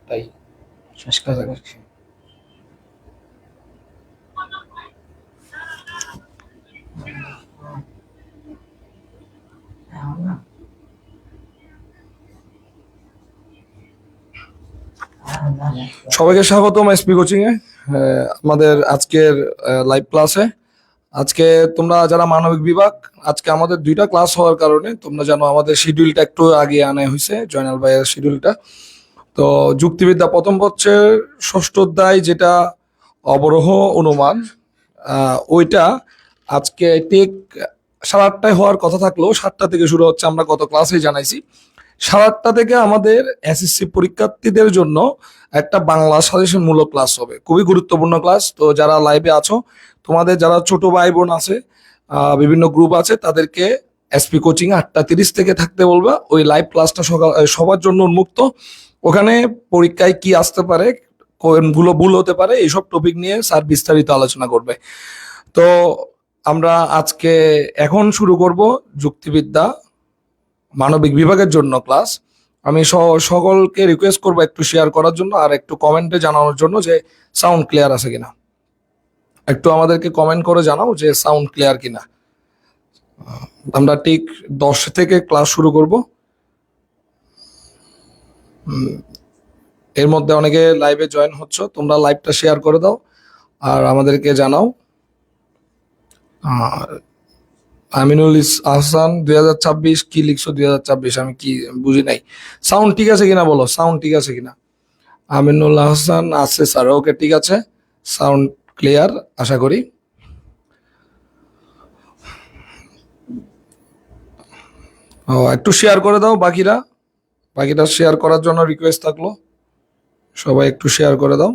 তাই শেষ করে রাখছি। সবাইকে স্বাগতম এসপি কোচিং এ। আমাদের আজকের লাইভ ক্লাসে। আজকে তোমরা যারা মানবিক বিভাগ, আজকে আমাদের 2টা ক্লাস হওয়ার কারণে তোমরা জানো আমাদের শিডিউলটা একটু আগে আনা হয়েছে, জয়নাল ভাইয়ের শিডিউলটা। তো যুক্তিবিদ্যা প্রথম পত্রের ষষ্ঠ অধ্যায় যেটা অবরোহ অনুমান, ওইটা আজকে ঠিক 8:30টায় হওয়ার কথা থাকলেও 7টা থেকে শুরু হচ্ছে। আমরা গত ক্লাসে জানাইছি 8:30 থেকে আমাদের এসএসসি পরীক্ষার্থীদের জন্য একটা বাংলা সাজেশনমূলক ক্লাস হবে, খুবই গুরুত্বপূর্ণ ক্লাস। তো যারা লাইভে আছো, তোমাদের যারা ছোট ভাই বোন আছে, বিভিন্ন গ্রুপ আছে, তাদেরকে এসপি কোচিং 8:30 থেকে থাকতে বলবা। ওই লাইভ ক্লাসটা সবার জন্য উন্মুক্ত। ওখানে পরীক্ষায় কি আসতে পারে, কোনগুলো ভুল হতে পারে, এইসব টপিক নিয়ে স্যার বিস্তারিত আলোচনা করবে। তো আমরা আজকে এখন শুরু করব যুক্তিবিদ্যা মানবিক বিভাগের জন্য ক্লাস। আমি সকলকে রিকোয়েস্ট করবো একটু শেয়ার করার জন্য আর একটু কমেন্টে জানানোর জন্য যে সাউন্ড ক্লিয়ার আছে কিনা। একটু আমাদেরকে কমেন্ট করে জানাও যে সাউন্ড ক্লিয়ার কিনা। আমরা ঠিক 10 থেকে ক্লাস শুরু করব। এর মধ্যে অনেকে লাইভে জয়েন হচ্ছে, তোমরা লাইভটা শেয়ার করে দাও আর আমাদেরকে জানাও। আমিনুল আহসান 2026 কি লিখছো? 2026 আমি কি বুঝি নাই। সাউন্ড ঠিক আছে কিনা বলো, সাউন্ড ঠিক আছে কিনা। আমিনুল আহসান আছে স্যার, ওকে ঠিক আছে, সাউন্ড ক্লিয়ার আশা করি। একটু শেয়ার করে দাও বাকিরা শেয়ার করার জন্য রিকোয়েস্ট থাকলো, সবাই একটু শেয়ার করে দাও।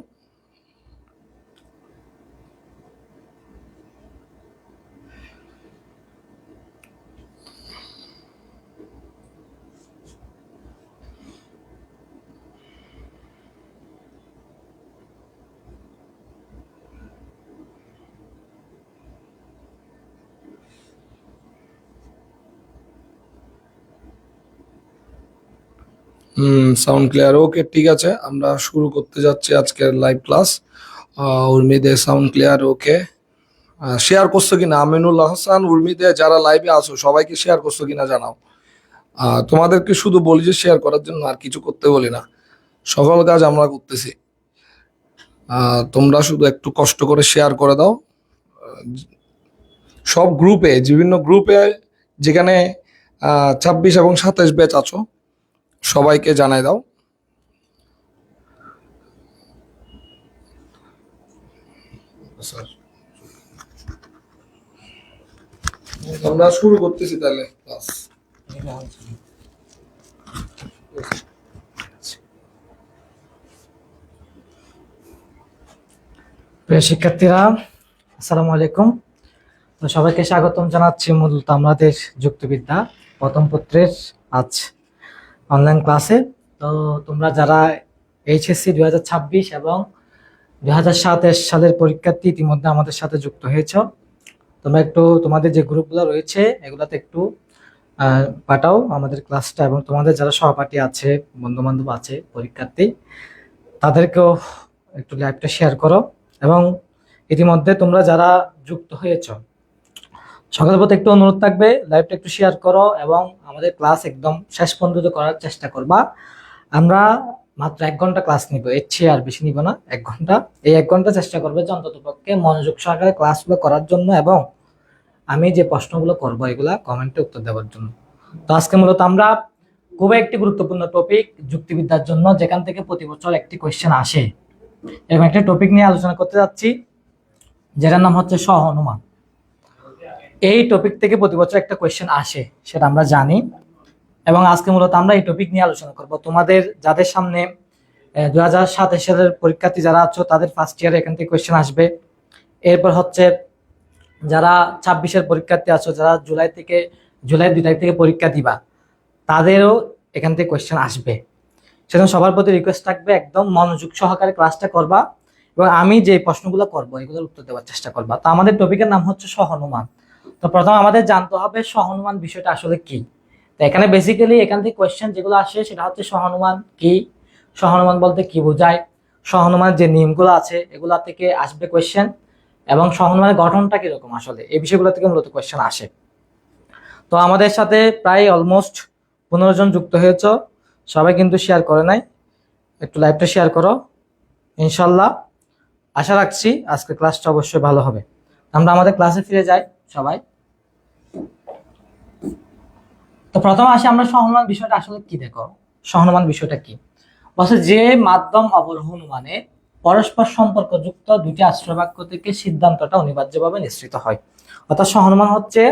সাউন্ড ক্লিয়ার, ওকে ঠিক আছে। আমরা শুরু করতে যাচ্ছি আজকের লাইভ ক্লাস। উর্মিদে সাউন্ড ক্লিয়ার, ওকে। শেয়ার করছো কিনা আমিনুল আহসান, উর্মিদে যারা লাইভে আছো সবাইকে শেয়ার করছো কিনা জানাও। তোমাদেরকে শুধু বলি যে শেয়ার করার জন্য, আর কিছু করতে বলি না। সকল কাজ আমরা করতেছি, তোমরা শুধু একটু কষ্ট করে শেয়ার করে দাও। সব গ্রুপে, বিভিন্ন গ্রুপে যেখানে 26 এবং 27 ব্যাচ আছো সবাইকে জানাই দাও। আমরা শুরু করতেছি তাহলে ক্লাস। প্রিয় শিক্ষার্থীরা, আসসালামু আলাইকুম। তো সবাইকে স্বাগতম জানাচ্ছি মূলত আমাদের যুক্তিবিদ্যা প্রথম পত্রের আজ অনলাইন ক্লাসে। তো তোমরা যারা এইচএসসি 2026 এবং 2027 সালের পরীক্ষার্থী ইতিমধ্যে আমাদের সাথে যুক্ত হয়েছ, তোমরা একটু তোমাদের যে গ্রুপগুলো রয়েছে এগুলাতে একটু পাঠাও আমাদের ক্লাসটা, এবং তোমাদের যারা সহপাঠী আছে, বন্ধু বান্ধব আছে, পরীক্ষার্থী, তাদেরকেও একটু লাইভটা শেয়ার করো। এবং ইতিমধ্যে তোমরা যারা যুক্ত হয়েছ সকালের প্রতি একটু অনুরোধ থাকবে, লাইভটা একটু শেয়ার করো এবং আমাদের ক্লাস একদম শেষ পর্যন্ত করার চেষ্টা করবা। আমরা মাত্র 1 ঘন্টা ক্লাস নিব, এর চেয়ে আর বেশি নিব না, 1 ঘন্টা। এই 1 ঘন্টা চেষ্টা করবে যে অন্তত পক্ষে মনোযোগ সহকারে ক্লাসগুলো করার জন্য এবং আমি যে প্রশ্নগুলো করবো এগুলা কমেন্টে উত্তর দেওয়ার জন্য। তো আজকে মূলত আমরা খুবই একটি গুরুত্বপূর্ণ টপিক যুক্তিবিদ্যার জন্য, যেখান থেকে প্রতি বছর একটি কোয়েশ্চেন আসে, এবং একটা টপিক নিয়ে আলোচনা করতে যাচ্ছি যেটার নাম হচ্ছে সহ অনুমান। এই টপিক থেকে প্রতি বছর একটা কোয়েশ্চেন আসে, সেটা আমরা জানি, এবং আজকে মূলত আমরা এই টপিক নিয়ে আলোচনা করব। তোমাদের যাদের সামনে 2027 সালের পরীক্ষার্থী যারা আছো তাদের ফার্স্ট ইয়ারে এখান থেকে কোয়েশ্চেন আসবে। এরপর হচ্ছে যারা 26-এর পরীক্ষার্থী আছো, যারা জুলাই 2 তারিখ থেকে পরীক্ষা দিবা, তাদেরও এখান থেকে কোয়েশ্চেন আসবে। সেজন্য সবার প্রতি রিকোয়েস্ট থাকবে একদম মনোযোগ সহকারে ক্লাসটা করবা, এবং আমি যে প্রশ্নগুলো করবো এগুলোর উত্তর দেওয়ার চেষ্টা করবা। তো আমাদের টপিকের নাম হচ্ছে সহানুমান। তো প্রথম আমাদের জানতে হবে সহানুমান বিষয়টা আসলে কি। তো এখানে বেসিক্যালি এখান থেকে কোয়েশ্চেন যেগুলো আসে সেটা হচ্ছে সহানুমান কি, সহানুমান বলতে কি বোঝায়, সহানুমানের যে নিয়মগুলো আছে এগুলা থেকে আসবে কোয়েশ্চেন, এবং সহানুমানের গঠনটা কিরকম আসলে এই বিষয়গুলো থেকে মূলত কোয়েশ্চেন আসে। তো আমাদের সাথে প্রায় অলমোস্ট 15 জন যুক্ত হয়েছ, সবাই কিন্তু শেয়ার করে নাই, একটু লাইভটা শেয়ার করো। ইনশাল্লাহ আশা রাখছি আজকে ক্লাসটা অবশ্যই ভালো হবে। আমরা আমাদের ক্লাসে ফিরে যাই সবাই। তো প্রথমে আসি আমরা সহানুমান বিষয়টা আসলে কি। দেখো সহানুমান বিষয়টা কি বলছে, যে মাধ্যম অবরোহণমানে পরস্পর সম্পর্কযুক্ত দুটি আশ্রয়বাক্য থেকে সিদ্ধান্তটা অনিবার্যভাবে নিঃসৃত হয়। অর্থাৎ সহানুমান হচ্ছে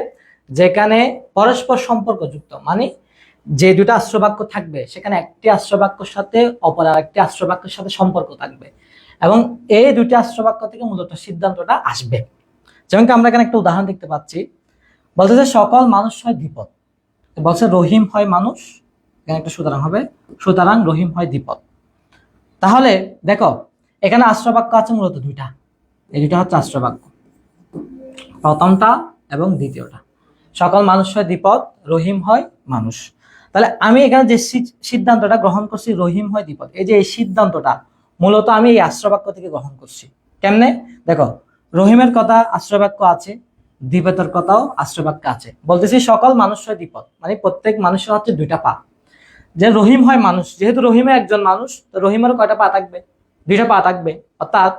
যেখানে পরস্পর সম্পর্কযুক্ত, মানে যে দুটো আশ্রয়বাক্য থাকবে সেখানে একটি আশ্রয়বাক্যের সাথে অপর আরেকটি আশ্রয়বাক্যের সাথে সম্পর্ক থাকবে, এবং এই দুটি আশ্রয়বাক্য থেকে মূলত সিদ্ধান্তটা আসবে। যেমন কি আমরা এখানে একটা উদাহরণ দেখতে পাচ্ছি, বলতেছে সকল মানুষ হয় দ্বিপদ, বলছে রহিম হয় মানুষ, এখানে একটা সুতরাং হবে, সুতরাং রহিম হয় দ্বিপদ। তাহলে দেখো এখানে আশ্রয়বাক্য আছে মূলত দুইটা, এই দুইটা হচ্ছে আশ্রয়বাক্য, প্রথমটা এবং দ্বিতীয়টা। সকল মানুষ হয় দ্বিপদ, রহিম হয় মানুষ। তাহলে আমি এখানে যে সিদ্ধান্তটা গ্রহণ করছি রহিম হয় দ্বিপদ, এই যে এই সিদ্ধান্তটা মূলত আমি এই আশ্রয়বাক্য থেকে গ্রহণ করছি। কেমনে? দেখো রহিমের কথা আশ্রয়বাক্য আছে, দ্বিপদের কথাও আশ্রয়বাক্য আছে। বলতেছি সকল মানুষ হয় দ্বিপদ, মানে প্রত্যেক মানুষের হচ্ছে দুইটা পা। যে রহিম হয় মানুষ, যেহেতু রহিমে একজন মানুষ, তো রহিমের কয়টা পা থাকবে? দুইটা পা থাকবে। অর্থাৎ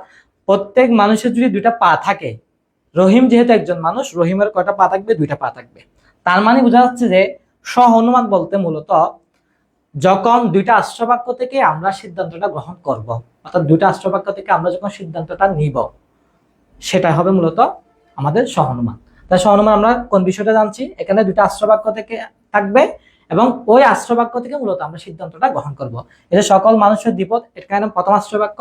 প্রত্যেক মানুষের যদি দুইটা পা থাকে, রহিম যেহেতু একজন মানুষ, রহিমের কয়টা পা থাকবে? দুইটা পা থাকবে। তার মানে বোঝা যাচ্ছে যে সহানুমান বলতে মূলত যখন দুইটা আশ্রয়বাক্য থেকে আমরা সিদ্ধান্তটা গ্রহণ করব, অর্থাৎ দুইটা আশ্রয়বাক্য থেকে আমরা যখন সিদ্ধান্তটা নিব, সেটা হবে মূলত আমাদের সহানুমান। তাই সহানুমান আমরা কোন বিষয়টা জানছি, এখানে দুইটা আশ্রয়বাক্য থেকে থাকবে এবং ওই আশ্রয়বাক্য থেকে মূলত আমরা সিদ্ধান্তটা গ্রহণ করব। এটা সকল মানুষের দ্বিপদ, এখানে প্রথম আশ্রয়বাক্য,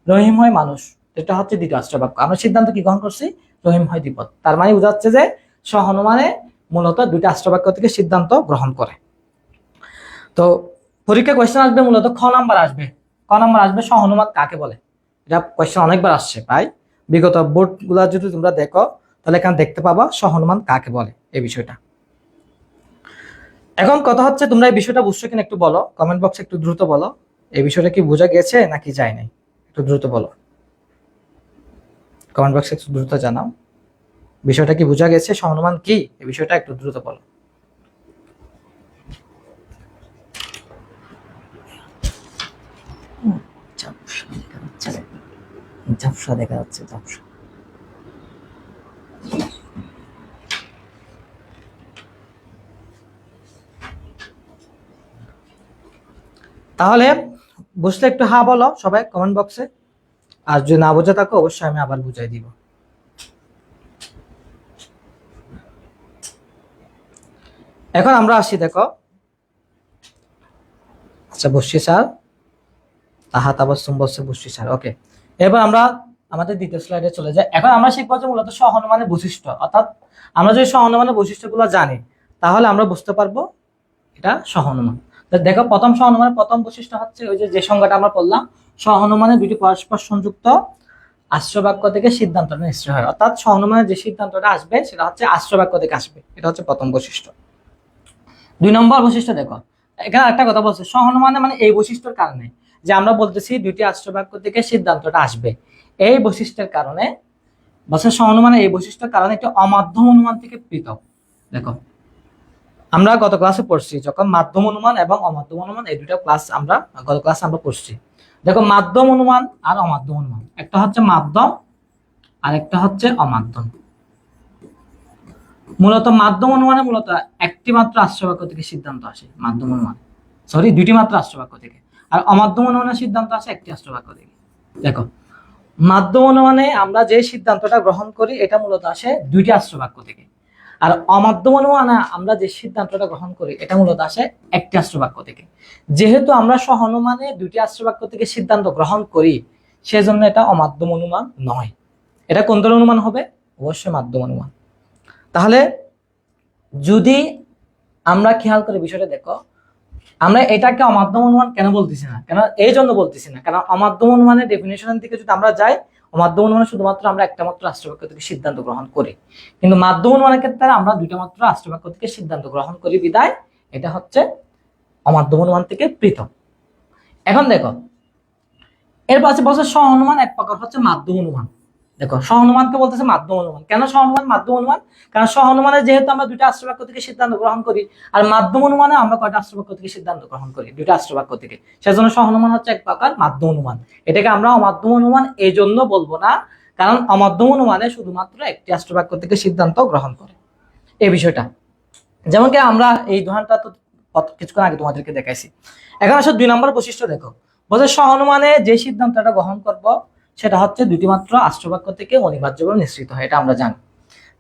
রহিম হয় মানুষ, এটা হচ্ছে দ্বিতীয় আশ্রয়বাক্য। আমরা সিদ্ধান্ত কি গ্রহণ করছি? রহিম হয় দ্বিপদ। তার মানে বোঝা যাচ্ছে যে সহানুমানে মূলত দুইটা আশ্রয়বাক্য থেকে সিদ্ধান্ত গ্রহণ করে। তো পরীক্ষা কোয়েশ্চেন আসবে মূলত খ নাম্বার আসবে, ক নাম্বার আসবে সহানুমান কাকে বলে। এটা কোয়েশ্চেন অনেকবার আসছে, প্রায় বিগত বোর্ড গুলা যদি তোমরা দেখো তাহলে এখানে দেখতে পাবা সহানুমান কাকে বলে এই বিষয়টা। এখন কথা হচ্ছে তোমরা এই বিষয়টা বুঝছো কিনা একটু বলো, কমেন্ট বক্সে একটু দ্রুত বলো, এই বিষয়টা কি বোঝা গেছে নাকি যায় নাই, একটু দ্রুত বলো, কমেন্ট বক্সে একটু দ্রুত জানাও বিষয়টা কি বোঝা গেছে, সহানুমান কি এই বিষয়টা একটু দ্রুত বলো। ঝাপসা দেখা যাচ্ছে, ঝাপসা। তাহলে বুঝলে একটু হ্যাঁ বলো সবাই কমেন্ট বক্সে, আর যদি না বোঝা থাকো অবশ্যই আমি আবার বুঝাই দিব। এখন আমরা আসি, দেখো আচ্ছা বসছি স্যার, তাহা তাবাসসুম বলছে বসছি স্যার, ওকে। এবার আমরা আমাদের দ্বিতীয় স্লাইডে চলে যাই। এখন আমরা শিখবো যে মূলত সহানুমানের বৈশিষ্ট্য, অর্থাৎ আমরা যদি সহানুমানের বৈশিষ্ট্যগুলো জানি তাহলে আমরা বুঝতে পারবো এটা সহানুমান। দেখো প্রথম সহানুমানের প্রথম বৈশিষ্ট্য হচ্ছে ওই যে সংজ্ঞাটা আমরা পড়লাম, সহানুমানের দুটি পরস্পর সংযুক্ত আশ্রয়বাক্য থেকে সিদ্ধান্তটা নিশ্চয় হয়। অর্থাৎ সহানুমানের যে সিদ্ধান্তটা আসবে সেটা হচ্ছে আশ্রয়বাক্য থেকে আসবে, এটা হচ্ছে প্রথম বৈশিষ্ট্য। 2 নম্বর বৈশিষ্ট্য দেখো, এখানে একটা কথা বলছে সহানুমানে, মানে এই বৈশিষ্ট্যের কারণে যে আমরা বলতেছি দুইটি আশ্রয়বাক্য থেকে সিদ্ধান্তটা আসবে, এই বৈশিষ্ট্যের কারণে বলছে সহানুমানের এই বৈশিষ্ট্যের কারণে একটি অমাধ্যম অনুমান থেকে পৃথক। দেখো আমরা গত ক্লাসে পড়ছি যখন মাধ্যম অনুমান এবং অমাধ্যম অনুমান, এই দুটো ক্লাস আমরা গত ক্লাসে আমরা পড়ছি। দেখো মাধ্যম অনুমান আর অমাধ্যম অনুমান, একটা হচ্ছে মাধ্যম আর একটা হচ্ছে অমাধ্যম। মূলত মাধ্যম অনুমানে মূলত একটি মাত্র আশ্রয়বাক্য থেকে সিদ্ধান্ত আসে, মাধ্যম অনুমান দুইটি মাত্র আশ্রয়বাক্য থেকে। আর অমাধ্যম অনুমানের সিদ্ধান্ত আসে একটি আশ্রয়বাক্য থেকে। দেখো মাধ্যম অনুমানে আমরা যে সিদ্ধান্তটা গ্রহণ করি এটা মূলত আসে দুইটি আশ্রয়বাক্য থেকে, আর অমাধ্যম অনুমানে আমরা যে সিদ্ধান্তটা গ্রহণ করি এটা মূলত আসে একটি আশ্রয়বাক্য থেকে। যেহেতু আমরা সহানুমানে দুইটি আশ্রয়বাক্য থেকে সিদ্ধান্ত গ্রহণ করি সেজন্য এটা অমাধ্যম অনুমান নয়। এটা কোন ধরনের অনুমান হবে? অবশ্যই মাধ্যম অনুমান। তাহলে যদি আমরা খেয়াল করে বিষয়টা দেখো, আমরা এটাকে অমাধ্যম অনুমান কেন বলতেছি না, কেন এই জন্য বলতেছি না, কারণ অমাধ্যম অনুমানের ডেফিনেশন থেকে যদি আমরা যাই, অমাধ্যম অনুমানে শুধুমাত্র আমরা একটা মাত্র আশ্রয়বাক্য থেকে সিদ্ধান্ত গ্রহণ করি, কিন্তু মাধ্যম অনুমানের ক্ষেত্রে আমরা দুইটা মাত্র আশ্রয়বাক্য থেকে সিদ্ধান্ত গ্রহণ করি বিদায় এটা হচ্ছে অমাধ্যম অনুমান থেকে পৃথক। এখন দেখো এরপর আছে বলছে স্ব অনুমান এক প্রকার হচ্ছে মাধ্যম অনুমান। দেখো স্ব অনুমানকে বলতেছে মাধ্যম অনুমান। কেন স্ব অনুমান মাধ্যম অনুমান? কারণ স্ব অনুমানে যেহেতু আমরা দুইটা আশ্রবাক্য থেকে সিদ্ধান্ত গ্রহণ করি, আর মাধ্যম অনুমানে আমরা কয়টা আশ্রবাক্য থেকে সিদ্ধান্ত গ্রহণ করি? দুইটা আশ্রবাক্য থেকে। সেজন্য স্ব অনুমান হচ্ছে এক প্রকার মাধ্যম অনুমান। এটাকে আমরা অমাধ্যম অনুমান এই জন্য বলবো না, কারণ অমাধ্যম অনুমানে শুধুমাত্র একটি আশ্রবাক্য থেকে সিদ্ধান্ত গ্রহণ করে, এই বিষয়টা। যেমন কি আমরা এই উদাহরণটা তো কিছুক্ষণ আগে তোমাদেরকে দেখাইছি। এখন আসলে 2 নম্বর বৈশিষ্ট্য দেখো, বলছে স্ব অনুমানে যে সিদ্ধান্তটা গ্রহণ করব সেটা হচ্ছে দুটি মাত্র আশ্রবাক্য থেকে অনিবার্যভাবে নিঃসৃত হয়, এটা আমরা জানি।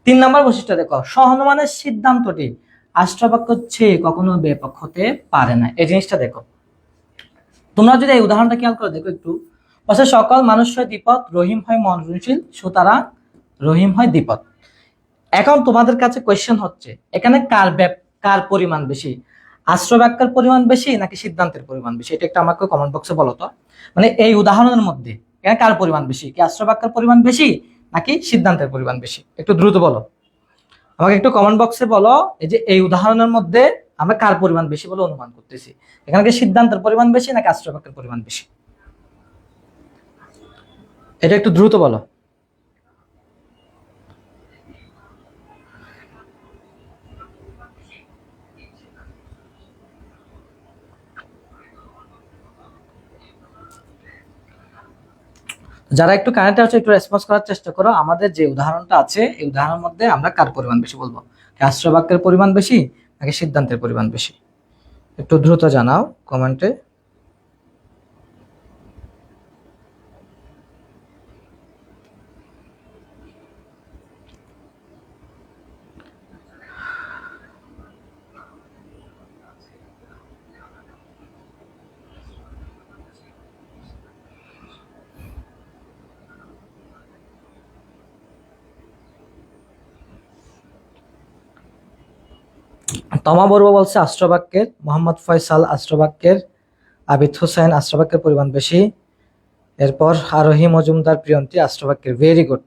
3 নম্বর বৈশিষ্ট্য দেখো, স্ব অনুমানের সিদ্ধান্তটি আশ্রবাক্য চেয়ে কখনো ব্যাপক হতে পারে না। এই জিনিসটা দেখো, তোমরা যদি এই উদাহরণটা খেয়াল করে দেখো একটু, বলছে সকল মানুষ হয় দ্বিপদ, রহিম হয় মননশীল, সুতরাং রহিম হয় দ্বিপদ। এখন তোমাদের কাছে কোয়েশ্চেন হচ্ছে এখানে কার পরিমাণ বেশি? আশ্রবাক্যের পরিমাণ বেশি নাকি সিদ্ধান্তের পরিমাণ বেশি? এটা একটা আমাকে কমেন্ট বক্সে বলো তো। মানে এই উদাহরণের মধ্যে এখানে কার পরিমাণ বেশি? কি আশ্রবাক্যের পরিমাণ বেশি নাকি সিদ্ধান্তের পরিমাণ বেশি? একটু দ্রুত বলো আমাকে, একটু কমেন্ট বক্সে বলো। এই যে এই উদাহরণের মধ্যে আমরা কার পরিমাণ বেশি বলে অনুমান করতেছি? এখানে কি সিদ্ধান্তের পরিমাণ বেশি নাকি আশ্রবাক্যের পরিমাণ বেশি? এটা একটু দ্রুত বলো। যারা একটু কানেক্ট আছে একটু রেসপন্স করার চেষ্টা করো। আমাদের যে উদাহরণটা আছে এই উদাহরণের মধ্যে আমরা কার পরিমাণ বেশি বলবো? আশ্রবাক্যের পরিমাণ বেশি নাকি সিদ্ধান্তের পরিমাণ বেশি? একটু দ্রুত জানাও কমেন্টে। তমা বড়ুয়া বলছে আশ্রবাক্যের, মোহাম্মদ ফয়সাল আশ্রবাক্যের, আবিদ হোসেন আশ্রবাক্যের পরিমাণ বেশি, এরপর আরোহী মজুমদার প্রিয়ন্তী আশ্রবাক্যের, ভেরি গুড।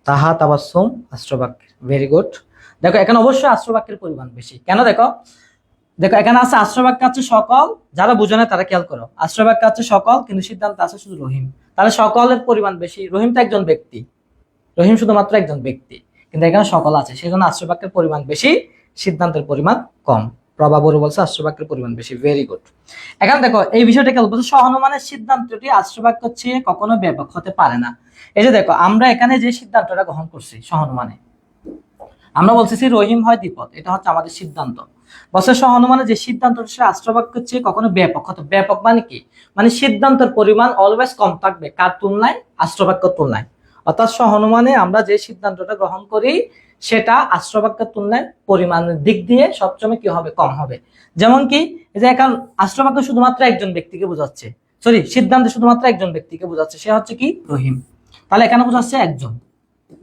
তাহা তাবাসসুম আশ্রবাক্যের, ভেরি গুড। দেখো এখানে অবশ্যই আশ্রবাক্যের পরিমাণ বেশি। কেন? দেখো দেখো এখানে আছে আশ্রবাক্য আছে সকল, যারা বুঝে না তারা খেয়াল করো। আশ্রবাক্য আছে সকল কিন্তু সিদ্ধান্ত আছে শুধু রহিম, তাহলে সকলের পরিমাণ বেশি। রহিম তো একজন ব্যক্তি, রহিম শুধুমাত্র একজন ব্যক্তি, কিন্তু এখানে সকল আছে, সেই জন্য আশ্রবাক্যের পরিমাণ বেশি, সিদ্ধান্তের পরিমাণ কম। প্রভা বড় বলছে আশ্রবাক্যের পরিমাণ বেশি, ভেরি গুড। এখন দেখো এই বিষয়টা খেয়াল বলছে সহানুমানের সিদ্ধান্তটি আশ্রবাক্য চেয়ে কখনো ব্যাপক হতে পারে না। এই যে দেখো আমরা এখানে যে সিদ্ধান্তটা গ্রহণ করছি সহানুমানে, আমরা বলতেছি রহিম হয় দ্বিপদ, এটা হচ্ছে আমাদের সিদ্ধান্ত। বলছে সহানুমানের যে সিদ্ধান্ত সে আশ্রবাক্য চেয়ে কখনো ব্যাপক হতে, ব্যাপক মানে কি? মানে সিদ্ধান্তের পরিমাণ অলওয়েজ কম থাকবে, কার তুলনায়? আশ্রবাক্যের তুলনায়। অর্থাৎ সহানুমানে আমরা যে সিদ্ধান্তটা গ্রহণ করি সেটা আশ্রবাক্যের তুলনায় পরিমাণের দিক দিয়ে সবসময় কি হবে? কম হবে। যেমন কি এই যে এখন আশ্রবাক্য শুধুমাত্র একজন ব্যক্তিকে বোঝাচ্ছে, সরি সিদ্ধান্ত শুধুমাত্র একজন ব্যক্তিকে বোঝাচ্ছে, সে হচ্ছে কি? রহিম। তাহলে এখানে বোঝাচ্ছে একজন,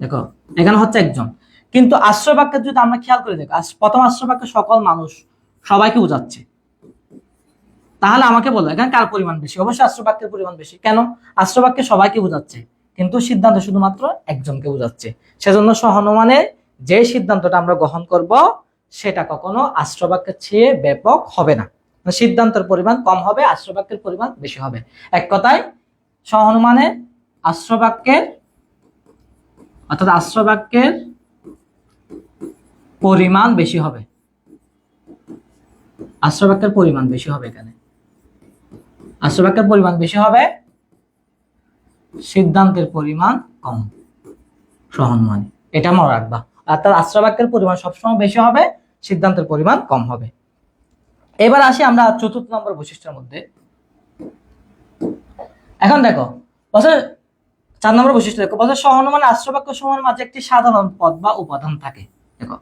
দেখো এখানে হচ্ছে একজন। কিন্তু আশ্রবাক্যের যদি আমরা খেয়াল করে দেখো, প্রথম আশ্রবাক্য সকল মানুষ সবাইকে বোঝাচ্ছে, তাহলে আমাকে বলো এখানে কার পরিমাণ বেশি? অবশ্যই আশ্রবাক্যের পরিমাণ বেশি। কেন? আশ্রবাক্যে সবাইকে বোঝাচ্ছে কিন্তু সিদ্ধান্ত শুধুমাত্র একজনকে বোঝাচ্ছে। সেজন্য সহানুমানে যে সিদ্ধান্তটা আমরা গ্রহণ করব সেটা কখনো আশ্রবাক্যের চেয়ে ব্যাপক হবে না। সিদ্ধান্তের পরিমাণ কম হবে, আশ্রবাক্যের পরিমাণ বেশি হবে। এক কথায় সহানুমানে আশ্রবাক্যের অর্থাৎ আশ্রবাক্যের পরিমাণ বেশি হবে, আশ্রবাক্যের পরিমাণ বেশি হবে। এখানে আশ্রবাক্যের পরিমাণ বেশি হবে, সিদ্ধান্তের পরিমাণ কম সহানুমানে, এটা মনে রাখবা। অর্থাৎ আশ্রবাক্যের পরিমাণ সবসময় বেশি হবে, সিদ্ধান্তের পরিমাণ কম হবে। এবার আসি আমরা 4র্থ নম্বর বৈশিষ্ট্যের মধ্যে। এখন দেখো বছর 4 নম্বর বৈশিষ্ট্য দেখো, বছর সহানুমানে আশ্রবাক্য সমূহের মাঝে একটি সাধারণ পদ বা উপাদান থাকে। দেখো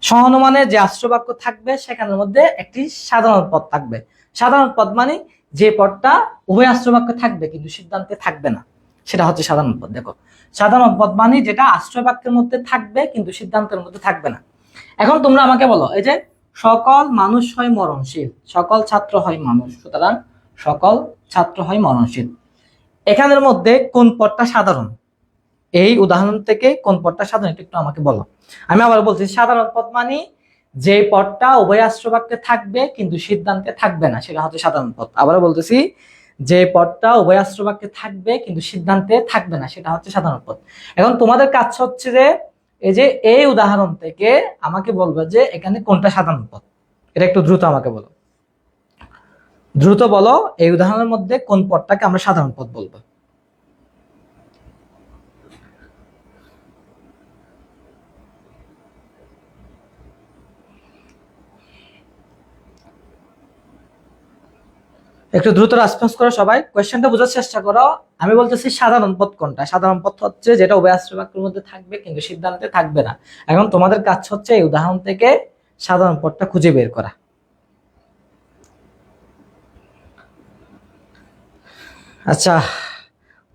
সহানুমানে যে আশ্রবাক্য থাকবে সেখানের মধ্যে একটি সাধারণ পদ থাকবে। সাধারণ পদ মানে যে পদটা উভয় আশ্রবাক্য থাকবে কিন্তু সিদ্ধান্তে থাকবে না, সেটা হচ্ছে সাধারণ পদ। দেখো সাধারণ পদ মানে যেটা আশ্রবাক্যের মধ্যে থাকবে কিন্তু সিদ্ধান্তের মধ্যে থাকবে না। এখন তোমরা আমাকে বলো, এই যে সকল মানুষ হয় মরণশীল, সকল ছাত্র হয় মানুষ, সুতরাং সকল ছাত্র হয় মরণশীল, এখানের মধ্যে কোন পদটা সাধারণ? এই উদাহরণ থেকে কোন পদটা সাধারণ একটু আমাকে বলো। আমি আবার বলছি সাধারণ পদ মানে যে পদটা উভয় আশ্রয় বাক্যে থাকবে কিন্তু সিদ্ধান্তে থাকবে না সেটা হচ্ছে সাধারণ পদ। আবারও বলতেছি, যে পদটা উভয় আশ্রয় বাক্যে থাকবে কিন্তু সিদ্ধান্তে থাকবে না সেটা হচ্ছে সাধারণ পদ। এখন তোমাদের কাজ হচ্ছে যে এই যে এই উদাহরণ থেকে আমাকে বলবে যে এখানে কোনটা সাধারণ পদ। এটা একটু দ্রুত আমাকে বলো, দ্রুত বলো এই উদাহরণের মধ্যে কোন পদটাকে আমরা সাধারণ পদ বলবো। একটু দ্রুত রেসপন্স করো সবাই, কোয়েশ্চেনটা বোঝার চেষ্টা করো। আমি বলতেছি সাধারণ পদ কোনটা। সাধারণ পদ হচ্ছে যেটা উভয় আশ্রয় বাক্যের মধ্যে থাকবে কিন্তু সিদ্ধান্তে থাকবে না। এখন তোমাদের কাজ হচ্ছে এই উদাহরণ থেকে সাধারণ পদটা খুঁজে বের করা। আচ্ছা,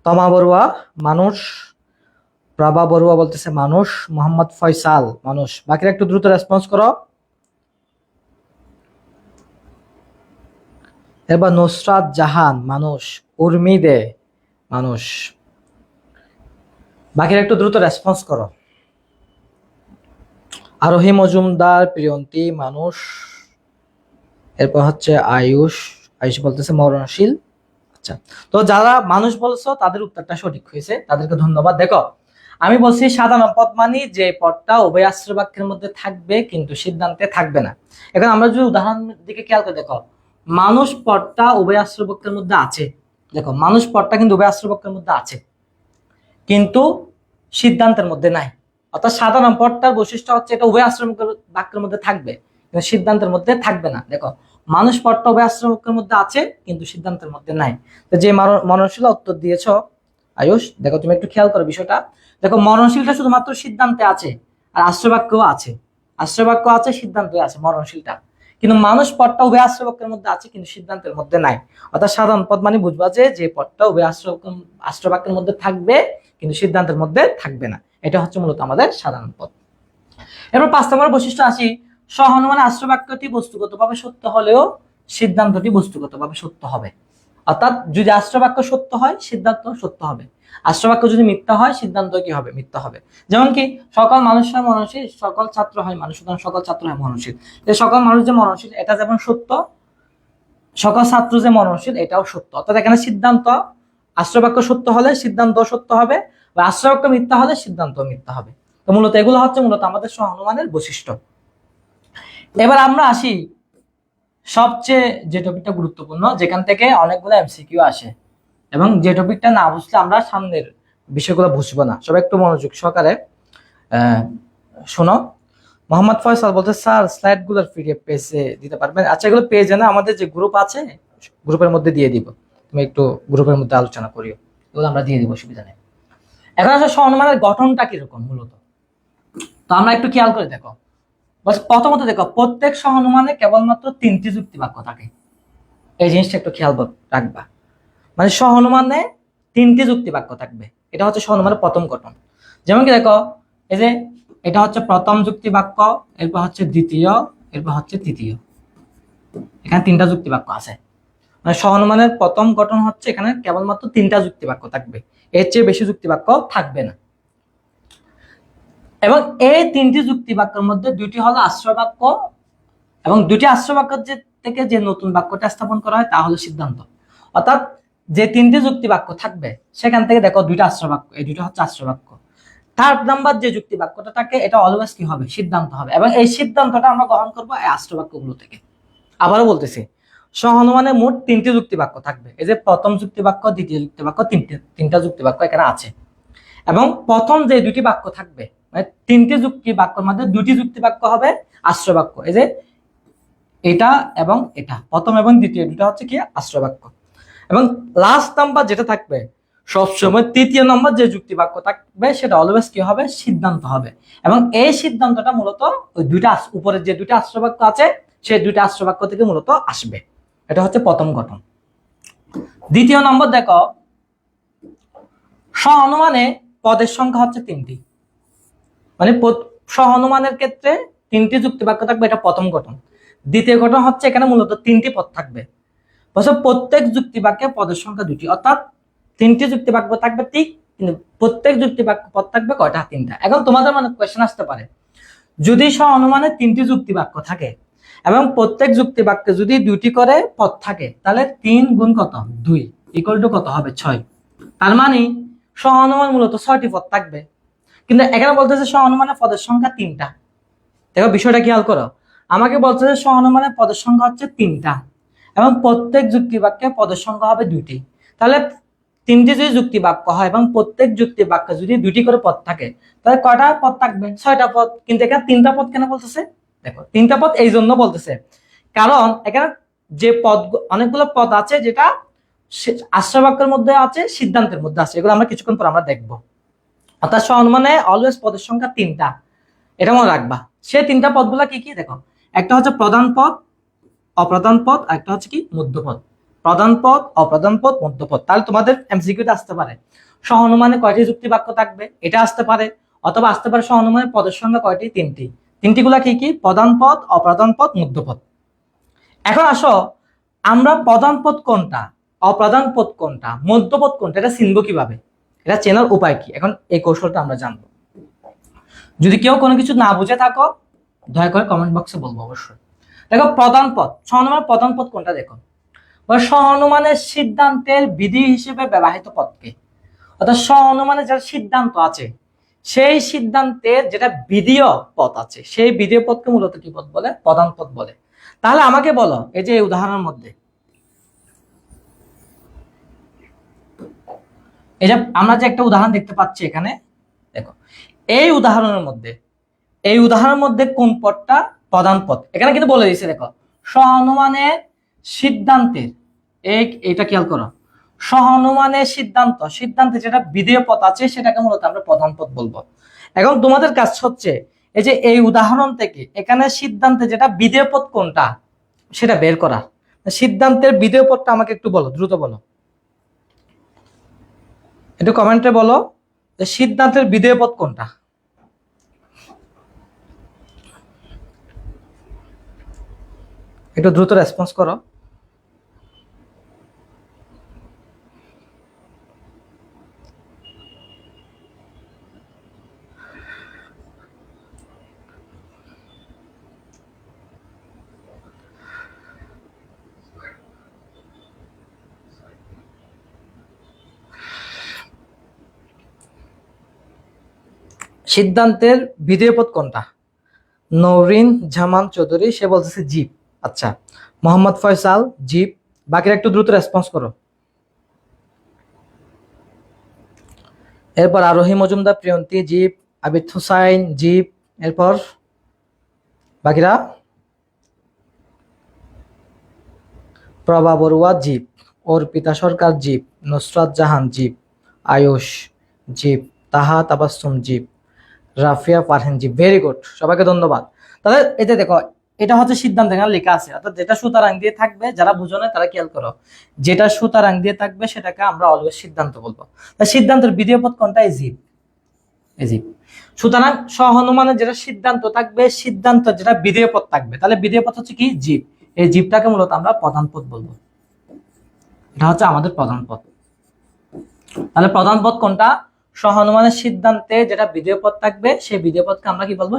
তমা বড়ুয়া মানুষ, প্রভা বড়ুয়া বলতেছে মানুষ, মোহাম্মদ ফয়সাল মানুষ। বাকিরা একটু দ্রুত রেসপন্স করো। এবার নুসরাত জাহান মানুষ, উর্মি দে মানুষ। বাকিরা একটু দ্রুত রেসপন্স করো। আরোহী মজুমদার প্রিয়ন্তী মানুষ। এরপর হচ্ছে আয়ুষ, আয়ুষ বলতেছে মরণশীল। আচ্ছা, তো যারা মানুষ বলছো তাদের উত্তরটা সঠিক হয়েছে, তাদেরকে ধন্যবাদ। দেখো আমি বলছি সাধারণ পদ মানে যে পদটা উভয় আশ্রয় বাক্যের মধ্যে থাকবে কিন্তু সিদ্ধান্তে থাকবে না। এখন আমরা যদি উদাহরণের দিকে খেয়াল করে দেখো, মানুষ পদটা উভয় আশ্রয় বাক্যের মধ্যে আছে। দেখো মানুষ পদটা কিন্তু উভয় আশ্রয় বাক্যের মধ্যে আছে কিন্তু সিদ্ধান্তের মধ্যে নাই। অর্থাৎ সাধারণ পদটার বৈশিষ্ট্য হচ্ছে এটা উভয় আশ্রয় বাক্যের মধ্যে থাকবে কিন্তু সিদ্ধান্তের মধ্যে থাকবে না। দেখো মানুষ পদটা উভয় আশ্রয় বাক্যের মধ্যে আছে কিন্তু সিদ্ধান্তের মধ্যে নাই। তো যে মরণশীল উত্তর দিয়েছ আয়ুষ, দেখো তুমি একটু খেয়াল করো বিষয়টা। দেখো মরণশীলটা শুধুমাত্র সিদ্ধান্তে আছে আর আশ্রয় বাক্য আছে, আশ্রয় বাক্য আছে সিদ্ধান্তে আছে মরণশীলটা, কিন্তু মানুষ পদটা উভয় আশ্রয় বাক্যের মধ্যে আছে কিন্তু সিদ্ধান্তের মধ্যে নাই। অর্থাৎ সাধারণ পদ মানে বুঝবা যে পদটা উভয় আশ্রয় বাক্যের মধ্যে থাকবে কিন্তু সিদ্ধান্তের মধ্যে থাকবে না। এটা হচ্ছে মূলত আমাদের সাধারণ পদ। এরপর 5 নম্বর বৈশিষ্ট্য আসি। সহানুমানে আশ্রয় বাক্যটি বস্তুগতভাবে সত্য হলেও সিদ্ধান্তটি বস্তুগতভাবে সত্য হবে। অর্থাৎ যদি আশ্রয় বাক্য সত্য হয় সিদ্ধান্ত সত্য হবে, আশ্রয় বাক্য যদি মিথ্যা হয় সিদ্ধান্ত কি হবে? মিথ্যা হবে। যেমন কি সকল মানুষ হয় মননশীল, সকল ছাত্র হয় মানুষ, সুতরাং সকল ছাত্র হয় মননশীল। সকল মানুষ যে মননশীল এটা যেমন সত্য, সকল ছাত্র যে মননশীল এটাও সত্য। অর্থাৎ এখানে সিদ্ধান্ত আশ্রয় বাক্য সত্য হলে সিদ্ধান্ত সত্য হবে, বা আশ্রয় বাক্য মিথ্যা হলে সিদ্ধান্ত মিথ্যা হবে। তো মূলত এগুলো হচ্ছে মূলত আমাদের সহানুমানের বৈশিষ্ট্য। এবার আমরা আসি সবচেয়ে যে টপিকটা গুরুত্বপূর্ণ, যেখান থেকে অনেকগুলো এমসিকিউ আসে এবং যে টপিকটা না বুঝলে আমরা সামনের বিষয়গুলো বুঝবো না। সবাই একটু মনোযোগ সহকারে শোনো। মোহাম্মদ ফয়সাল বলতে স্যার স্লাইড গুলোর পিডিএফ পেজে দিতে পারবেন? আচ্ছা, এগুলো পেজে না, আমাদের যে গ্রুপ আছে গ্রুপের মধ্যে দিয়ে দিব। তুমি একটু গ্রুপের মধ্যে আলোচনা করিও, এগুলো আমরা দিয়ে দিব, অসুবিধা নেই। এখন আসলে সহানুমানের গঠনটা কিরকম মূলত, তো আমরা একটু খেয়াল করে দেখো। প্রথমত দেখো প্রত্যেক সহানুমানে কেবলমাত্র 3টি যুক্তি বাক্য থাকে। এই জিনিসটা একটু খেয়াল রাখবা, মানে সহানুমানে 3টি যুক্তি বাক্য থাকবে। এটা হচ্ছে সহানুমানের প্রথম গঠন। যেমন কি দেখো, এই যে এটা হচ্ছে প্রথম যুক্তি বাক্য, এরপর হচ্ছে দ্বিতীয়, এরপর হচ্ছে তৃতীয়। এখানে 3টা যুক্তি বাক্য আছে। মানে সহানুমানের প্রথম গঠন হচ্ছে এখানে কেবলমাত্র 3টা যুক্তি বাক্য থাকবে, এর চেয়ে বেশি যুক্তি বাক্য থাকবে না। এবং এই 3টি যুক্তি বাক্যের মধ্যে 2টি হলো আশ্রয় বাক্য, এবং 2টি আশ্রয় বাক্য থেকে যে নতুন বাক্যটা স্থাপন করা হয় তা হলো সিদ্ধান্ত। অর্থাৎ যে 3টি যুক্তি বাক্য থাকবে সেখান থেকে দেখো 2টা আশ্রয় বাক্য, এই 2টা হচ্ছে আশ্রয় বাক্য। থার্ড নাম্বার যে যুক্তি বাক্যটা থাকে এটা অলওয়েজ কি হবে? সিদ্ধান্ত হবে, এবং এই সিদ্ধান্তটা আমরা গ্রহণ করবো এই আশ্রয় বাক্যগুলো থেকে। আবারও বলতেছি, সহানুমানে মোট 3টি যুক্তি বাক্য থাকবে। এই যে প্রথম যুক্তি বাক্য, দ্বিতীয় যুক্তি বাক্য, তিনটা যুক্তি বাক্য এখানে আছে। এবং প্রথম যে 2টি বাক্য থাকবে, মানে 3টি যুক্তি বাক্যের মধ্যে 2টি যুক্তি বাক্য হবে আশ্রয় বাক্য। এই যে এটা এবং এটা, প্রথম এবং দ্বিতীয় 2টা হচ্ছে কি? আশ্রয় বাক্য। এবং লাস্ট নাম্বার যেটা থাকবে সবসময় তৃতীয় নম্বর যে যুক্তি বাক্য থাকবে সেটা অলওয়েজ কি হবে? সিদ্ধান্ত হবে। এবং এই সিদ্ধান্তটা মূলত ওই 2টা উপরের যে 2টা আশ্রয় বাক্য আছে সেই 2টা আশ্রয় বাক্য থেকে মূলত আসবে। এটা হচ্ছে প্রথম গঠন। দ্বিতীয় নম্বর দেখো, সহানুমানে পদের সংখ্যা হচ্ছে 3টি। মানে সহানুমানের ক্ষেত্রে 3টি যুক্তি বাক্য থাকবে, এটা প্রথম গঠন। দ্বিতীয় গঠন হচ্ছে এখানে মূলত 3টি পদ থাকবে। প্রত্যেক যুক্তি বাক্যে পদের সংখ্যা 2টি, অর্থাৎ 3টি যুক্তি বাক্য থাকবে ঠিক, কিন্তু প্রত্যেক যুক্তি বাক্য পদ থাকবে কয়টা? 3টা। এখন তোমাদের মানে কোয়েশ্চেন আসতে পারে যদি স্ব অনুমানে 3টি যুক্তি বাক্য থাকে এবং প্রত্যেক যুক্তি বাক্যে যদি 2টি করে পদ থাকে, তাহলে 3 গুণ কত 2 ইকুয়াল টু কত হবে 6। তার মানে স্ব অনুমান মূলত 6টি পদ থাকবে, কিন্তু এখানে বলতেছে স্ব অনুমানে পদের সংখ্যা 3টা। দেখো বিষয়টা খেয়াল করো, আমাকে বলছে যে স্ব অনুমানে পদের সংখ্যা হচ্ছে 3টা এবং প্রত্যেক যুক্তি বাক্যে পদের সংখ্যা হবে 2টি। তাহলে 3টি যদি যুক্তি বাক্য হয় এবং প্রত্যেক যুক্তি বাক্যে যদি 2টি করে পদ থাকে, তাহলে কয়টা পদ থাকবে? 6টা পদ। কিন্তু এখানে 3টা পদ কেন বলতেছে? দেখো 3টা পদ এই জন্য বলতেছে, কারণ এখানে যে পদ, অনেকগুলো পদ আছে যেটা আশ্রয় বাক্যের মধ্যে আছে, সিদ্ধান্তের মধ্যে আছে, এগুলো আমরা কিছুক্ষণ পর আমরা দেখবো। অর্থাৎ স্ব অনুমানে অলওয়েজ পদের সংখ্যা 3টা, এটা মনে রাখবা। সেই 3টা পদগুলা কি কি? দেখো, একটা হচ্ছে প্রধান পদ, অপ্রধান পদ, আর একটা হচ্ছে কি মধ্যপদ। প্রধান পদ, অপ্রধান পদ, মধ্যপদ। তাহলে তোমাদের এমসিকিউতে আসতে পারে স্ব অনুমানে কয়টি যুক্তি বাক্য থাকবে, এটা আসতে পারে, অথবা আসতে পারে স্ব অনুমানে পদের সংখ্যা কয়টি? 3টি। 3টি গুলা কি কি? প্রধান পদ, অপ্রধান পদ, মধ্যপদ। এখন আসো, আমরা প্রধান পদ কোনটা, অপ্রধান পদ কোনটা, মধ্যপদ কোনটা, এটা চিনবো কিভাবে, এটা চেনার উপায় কি? এখন এই কৌশলটা আমরা জানবো। যদি কেউ কোনো কিছু না বুঝে থাকো, দয়া করে কমেন্ট বক্সে বলবো অবশ্যই। দেখো প্রধান পদ, স্ব অনুমানের প্রধান পদ কোনটা? দেখো, স্ব অনুমানের সিদ্ধান্তের বিধি হিসেবে ব্যবহৃত পদকে, অর্থাৎ স্ব অনুমানের যার সিদ্ধান্ত আছে, সেই সিদ্ধান্তের যেটা বিধেয় পদ আছে, সেই বিধেয় পদকে মূলত কি পদ বলে? প্রধান পদ বলে। তাহলে আমাকে বলো, এই যে উদাহরণের মধ্যে, এই যে আমরা যে একটা উদাহরণ দেখতে পাচ্ছি এখানে, দেখো এই উদাহরণের মধ্যে কোন পদটা প্রধান পদ? এখানে কিন্তু বলে দিয়েছে, দেখো স্ব অনুমানের সিদ্ধান্তের, এইটা খেয়াল করো, স্ব অনুমানের সিদ্ধান্তে যেটা বিধেয় পদ আছে সেটাকে মূলত আমরা প্রধান পদ বলবো। এখন তোমাদের কাজ হচ্ছে এই যে এই উদাহরণ থেকে এখানে সিদ্ধান্তে যেটা বিধেয় পদ কোনটা সেটা বের করা। সিদ্ধান্তের বিধেয় পদটা আমাকে একটু বলো, দ্রুত বলো, একটু কমেন্টে বলো যে সিদ্ধান্তের বিধেয় পদ কোনটা। একটু দ্রুত রেসপন্স করো। সিদ্ধান্তের বিধেয় পদ কোনটা? নওরিন জামান চৌধুরী, সে বলতেছে জিপ। আচ্ছা, মোহাম্মদ ফয়সাল জিপ। বাকিরা একটু দ্রুত রেসপন্স করো। এরপর আরোহী মজুমদার প্রিয়ন্তী জিপ, আবিদ হুসাইন জিপ। এরপর বাকিরা, Prabha Barua jeep, Arpita Sarkar jeep, Nusrat Jahan jeep, Ayush jeep, Taha Tabassum jeep, Rafia Parhen jeep. Very good, সবাইকে ধন্যবাদ। তাহলে এতে দেখো, এটা হচ্ছে সিদ্ধান্ত, এখানে লেখা আছে, অর্থাৎ যেটা সুতারাং দিয়ে থাকবে, যারা বুঝো না তারা খেয়াল করো, যেটা সুতারাং দিয়ে থাকবে সেটাকে আমরা অলওয়েজ সিদ্ধান্ত বলবো। সিদ্ধান্তের বিধেয় পদ কোনটা? এই জিপ, এই জিপ। সুতরাং সহনুমানের যেটা সিদ্ধান্ত থাকবে, সিদ্ধান্ত যেটা বিধেয় পদ থাকবে, তাহলে বিধেয় পদ হচ্ছে কি? জিপ। এই জিপটাকে মূলত আমরা প্রধান পদ বলবো, এটা হচ্ছে আমাদের প্রধান পদ। তাহলে প্রধান পদ কোনটা? সহানুমানের সিদ্ধান্তে যেটা বিধেয় পদ থাকবে, সেই বিধেয় পদকে আমরা কি বলবো?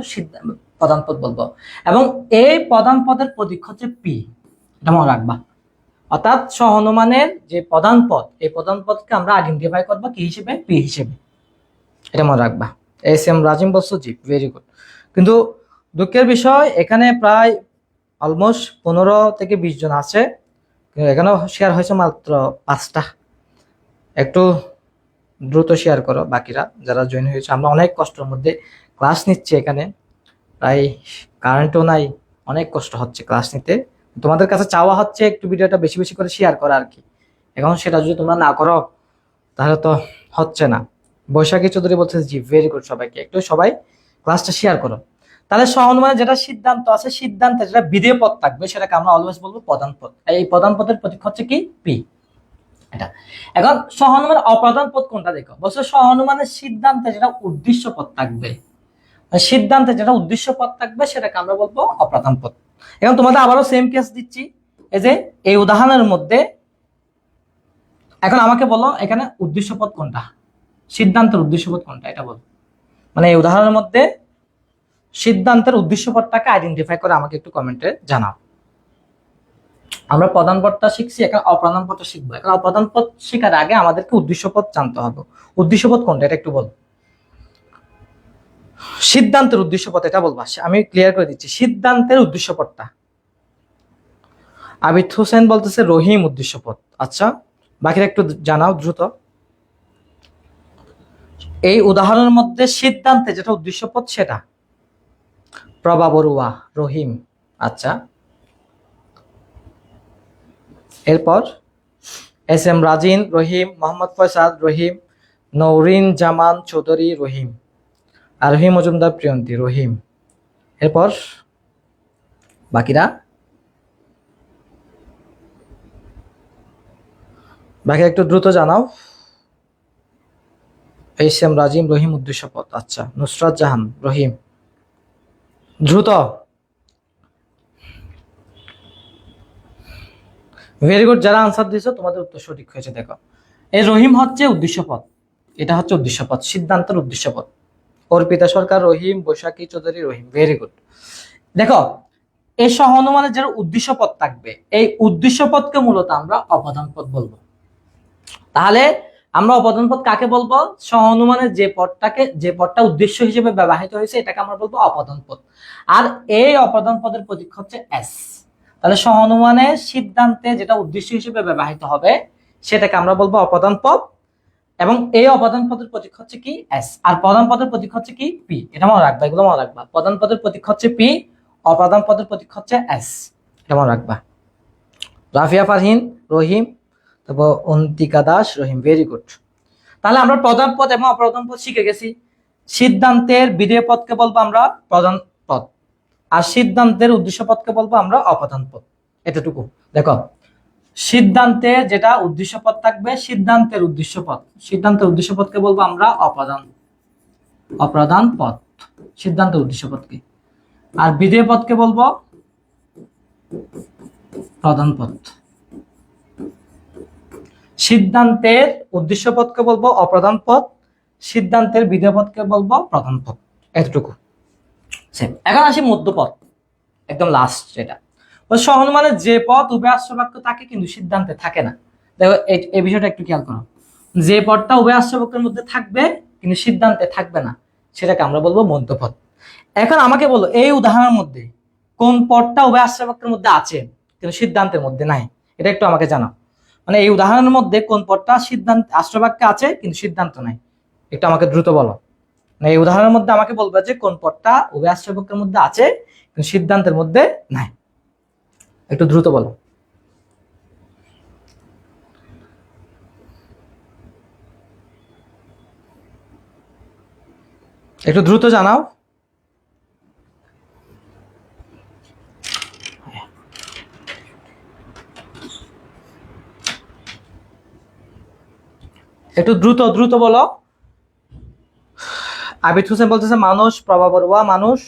প্রধান পদ বলবো। এবং এই প্রধান পদের প্রতীক হচ্ছে পি, এটা মনে রাখবা। অর্থাৎ সহানুমানের যে প্রধান পদ, এই প্রধান পদকে আমরা আইডেন্টিফাই করবো কি হিসেবে? পি হিসেবে, এটা মনে রাখবা। এস এম রাজিম বলছো জি, ভেরি গুড। কিন্তু দুঃখের বিষয়, এখানে প্রায় অলমোস্ট 15 থেকে 20 জন আছে, এখানেও শেয়ার হয়েছে মাত্র 5টা। একটু দ্রুত শেয়ার করো বাকিরা যারা জয়েন হয়েছে। আমরা অনেক কষ্টের মধ্যে ক্লাস নিচ্ছি, এখানে প্রায় কারেন্টও নাই, অনেক কষ্ট হচ্ছে ক্লাস নিতে। তোমাদের কাছে চাওয়া হচ্ছে একটু ভিডিওটা বেশি বেশি করে শেয়ার করা আর কি। এখন সেটা যদি তোমরা না করো তাহলে তো হচ্ছে না। বৈশাখী চৌধুরী বলছে জি, ভেরি গুড। সবাইকে একটু সবাই ক্লাসটা শেয়ার করো। তাহলে সহানুমানের যেটা সিদ্ধান্ত আছে, সিদ্ধান্তে যেটা বিধেয় পদ থাকবে সেটাকে আমরা অলওয়েজ বলবো প্রধান পদ। এই প্রধান পদের প্রতীক হচ্ছে কি? পি, এটা। এখন সহানুমানের অপ্রধান পদ কোনটা? দেখো, বলছে সহানুমানের সিদ্ধান্তে যেটা উদ্দেশ্য পদ থাকবে, সিদ্ধান্তে যেটা উদ্দেশ্য পদ থাকবে সেটাকে আমরা বলবো অপ্রধান পদ। এখন তোমাদের আবারও সেম কেস দিচ্ছি, এই যে এই উদাহরণের মধ্যে। এখন আমাকে বলো এখানে উদ্দেশ্য পদ কোনটা, সিদ্ধান্তের উদ্দেশ্য পদ কোনটা, এটা বলো। মানে এই উদাহরণের মধ্যে সিদ্ধান্তের উদ্দেশ্য পদটাকে আইডেন্টিফাই করে আমাকে একটু কমেন্টে জানাও। আমরা প্রধান পদটা শিখছি, এখন অপ্রধান পদটা শিখবো। এখন অপ্রধান পদ শেখার আগে আমাদেরকে উদ্দেশ্য পদ জানতে হবে। উদ্দেশ্য পদ কোনটা এটা একটু বল। সিদ্ধান্তের উদ্দেশ্য পদ এটা বলবা, আমি ক্লিয়ার করে দিচ্ছি। সিদ্ধান্তের উদ্দেশ্য পদটা আবিদ হোসেন বলতেছে রহিম উদ্দেশ্য পদ। আচ্ছা, বাকিরা একটু জানাও দ্রুত। এই উদাহরণের মধ্যে সিদ্ধান্তে যেটা উদ্দেশ্য পদ সেটা প্রভা বড়ুয়া রহিম। আচ্ছা, এরপর এস এম রাজিন রহিম, মোহাম্মদ ফয়সাল রহিম, নৌরিন জামান চৌধুরী রহিম, আর রহিম মজুমদার প্রিয়ন্তী রহিম। এরপর বাকিরা একটু দ্রুত জানাও। এস এম রাজিম রহিম উদ্দেশ্য পদ। আচ্ছা, নুসরাত জাহান রহিম, দ্রুত। ভেরি গুড, যারা আনসার দিয়েছো তোমাদের উত্তর সঠিক হয়েছে। দেখো, এই রহিম হচ্ছে উদ্দেশ্য পদ, এটা হচ্ছে উদ্দেশ্য পদ, সিদ্ধান্তের উদ্দেশ্য পদ। অর্পিতা সরকার রহিম, বৈশাখী চৌধুরী রহিম। Very good. দেখো, এই সহানুমানের যারা উদ্দেশ্য পদ থাকবে, এই উদ্দেশ্য পদকে মূলত আমরা অপদান পদ বলবো। তাহলে আমরা অপদান পদ কাকে বলবো? সহানুমানের যে পদটা উদ্দেশ্য হিসেবে ব্যবহৃত হয়েছে এটাকে আমরা বলবো অপদান পদ। আর এই অপদান পদের প্রতীক হচ্ছে এস। তাহলে সহানুমানের সিদ্ধান্তে যেটা উদ্দেশ্য হিসেবে ব্যবহৃত হবে সেটাকে আমরা বলবো অপদান পদ, এবং এই অপদান পদের প্রতীক হচ্ছে কি? এস। আর প্রধান পদের প্রতীক হচ্ছে কি? পি। এটা মনে রাখবা, এগুলো মনে রাখবা। প্রধান পদের প্রতীক হচ্ছে পি, অপ্রধান পদের প্রতীক হচ্ছে এস। এটা মনে রাখবা। রাফিয়া ফারহিন রহিম, তারপর অন্তিকা দাস রহিম। Very good. তাহলে আমরা প্রধান পদ এবং অপ্রধান পদ শিখে গেছি। সিদ্ধান্তের বিধেয় পদকে বলবো আমরা প্রধান পদ, আর সিদ্ধান্তের উদ্দেশ্য পদকে বলবো আমরা অপ্রধান পদ। এতটুকু দেখো, সিদ্ধান্তের যেটা উদ্দেশ্য পদ থাকবে, সিদ্ধান্তের উদ্দেশ্য পদকে বলবো আমরা অপ্রধান পদ, সিদ্ধান্তের উদ্দেশ্য পদকে। আর বিধেয় পদকে বলবো প্রধান পদ। সিদ্ধান্তের উদ্দেশ্য পদকে বলবো অপ্রধান পদ, সিদ্ধান্তের বিধেয় পদকে বলবো প্রধান পদ। এতটুকু। এখন আসি মধ্যপদ, একদম লাস্ট যেটা। সহানুমানের যে পদ উভয় আশ্রয় বাক্য থাকে কিন্তু সিদ্ধান্তে থাকে না। দেখো, এই বিষয়টা একটু খেয়াল করো। যে পদটা উভয় আশ্রয় বাক্যের মধ্যে থাকবে কিন্তু সিদ্ধান্তে থাকবে না সেটাকে আমরা বলবো মধ্যপদ। এখন আমাকে বলো, এই উদাহরণের মধ্যে কোন পদটা উভয় আশ্রয় বাক্যের মধ্যে আছে কিন্তু সিদ্ধান্তের মধ্যে নাই? এটা একটু আমাকে জানাও। মানে এই উদাহরণের মধ্যে কোন পদটা সিদ্ধান্ত আশ্রয় বাক্যে আছে কিন্তু সিদ্ধান্ত নাই? একটু আমাকে দ্রুত বলো। মানে এই উদাহরণের মধ্যে আমাকে বলবে যে কোন পদটা উভয় আশ্রয় বাক্যের মধ্যে আছে কিন্তু সিদ্ধান্তের মধ্যে নাই। একটু দ্রুত বলো। একটু দ্রুত জানাও। একটু দ্রুত বলো। আবিদ হোসেন বলতেছে মানুষ, প্রভা বড়ুয়া মানুষ।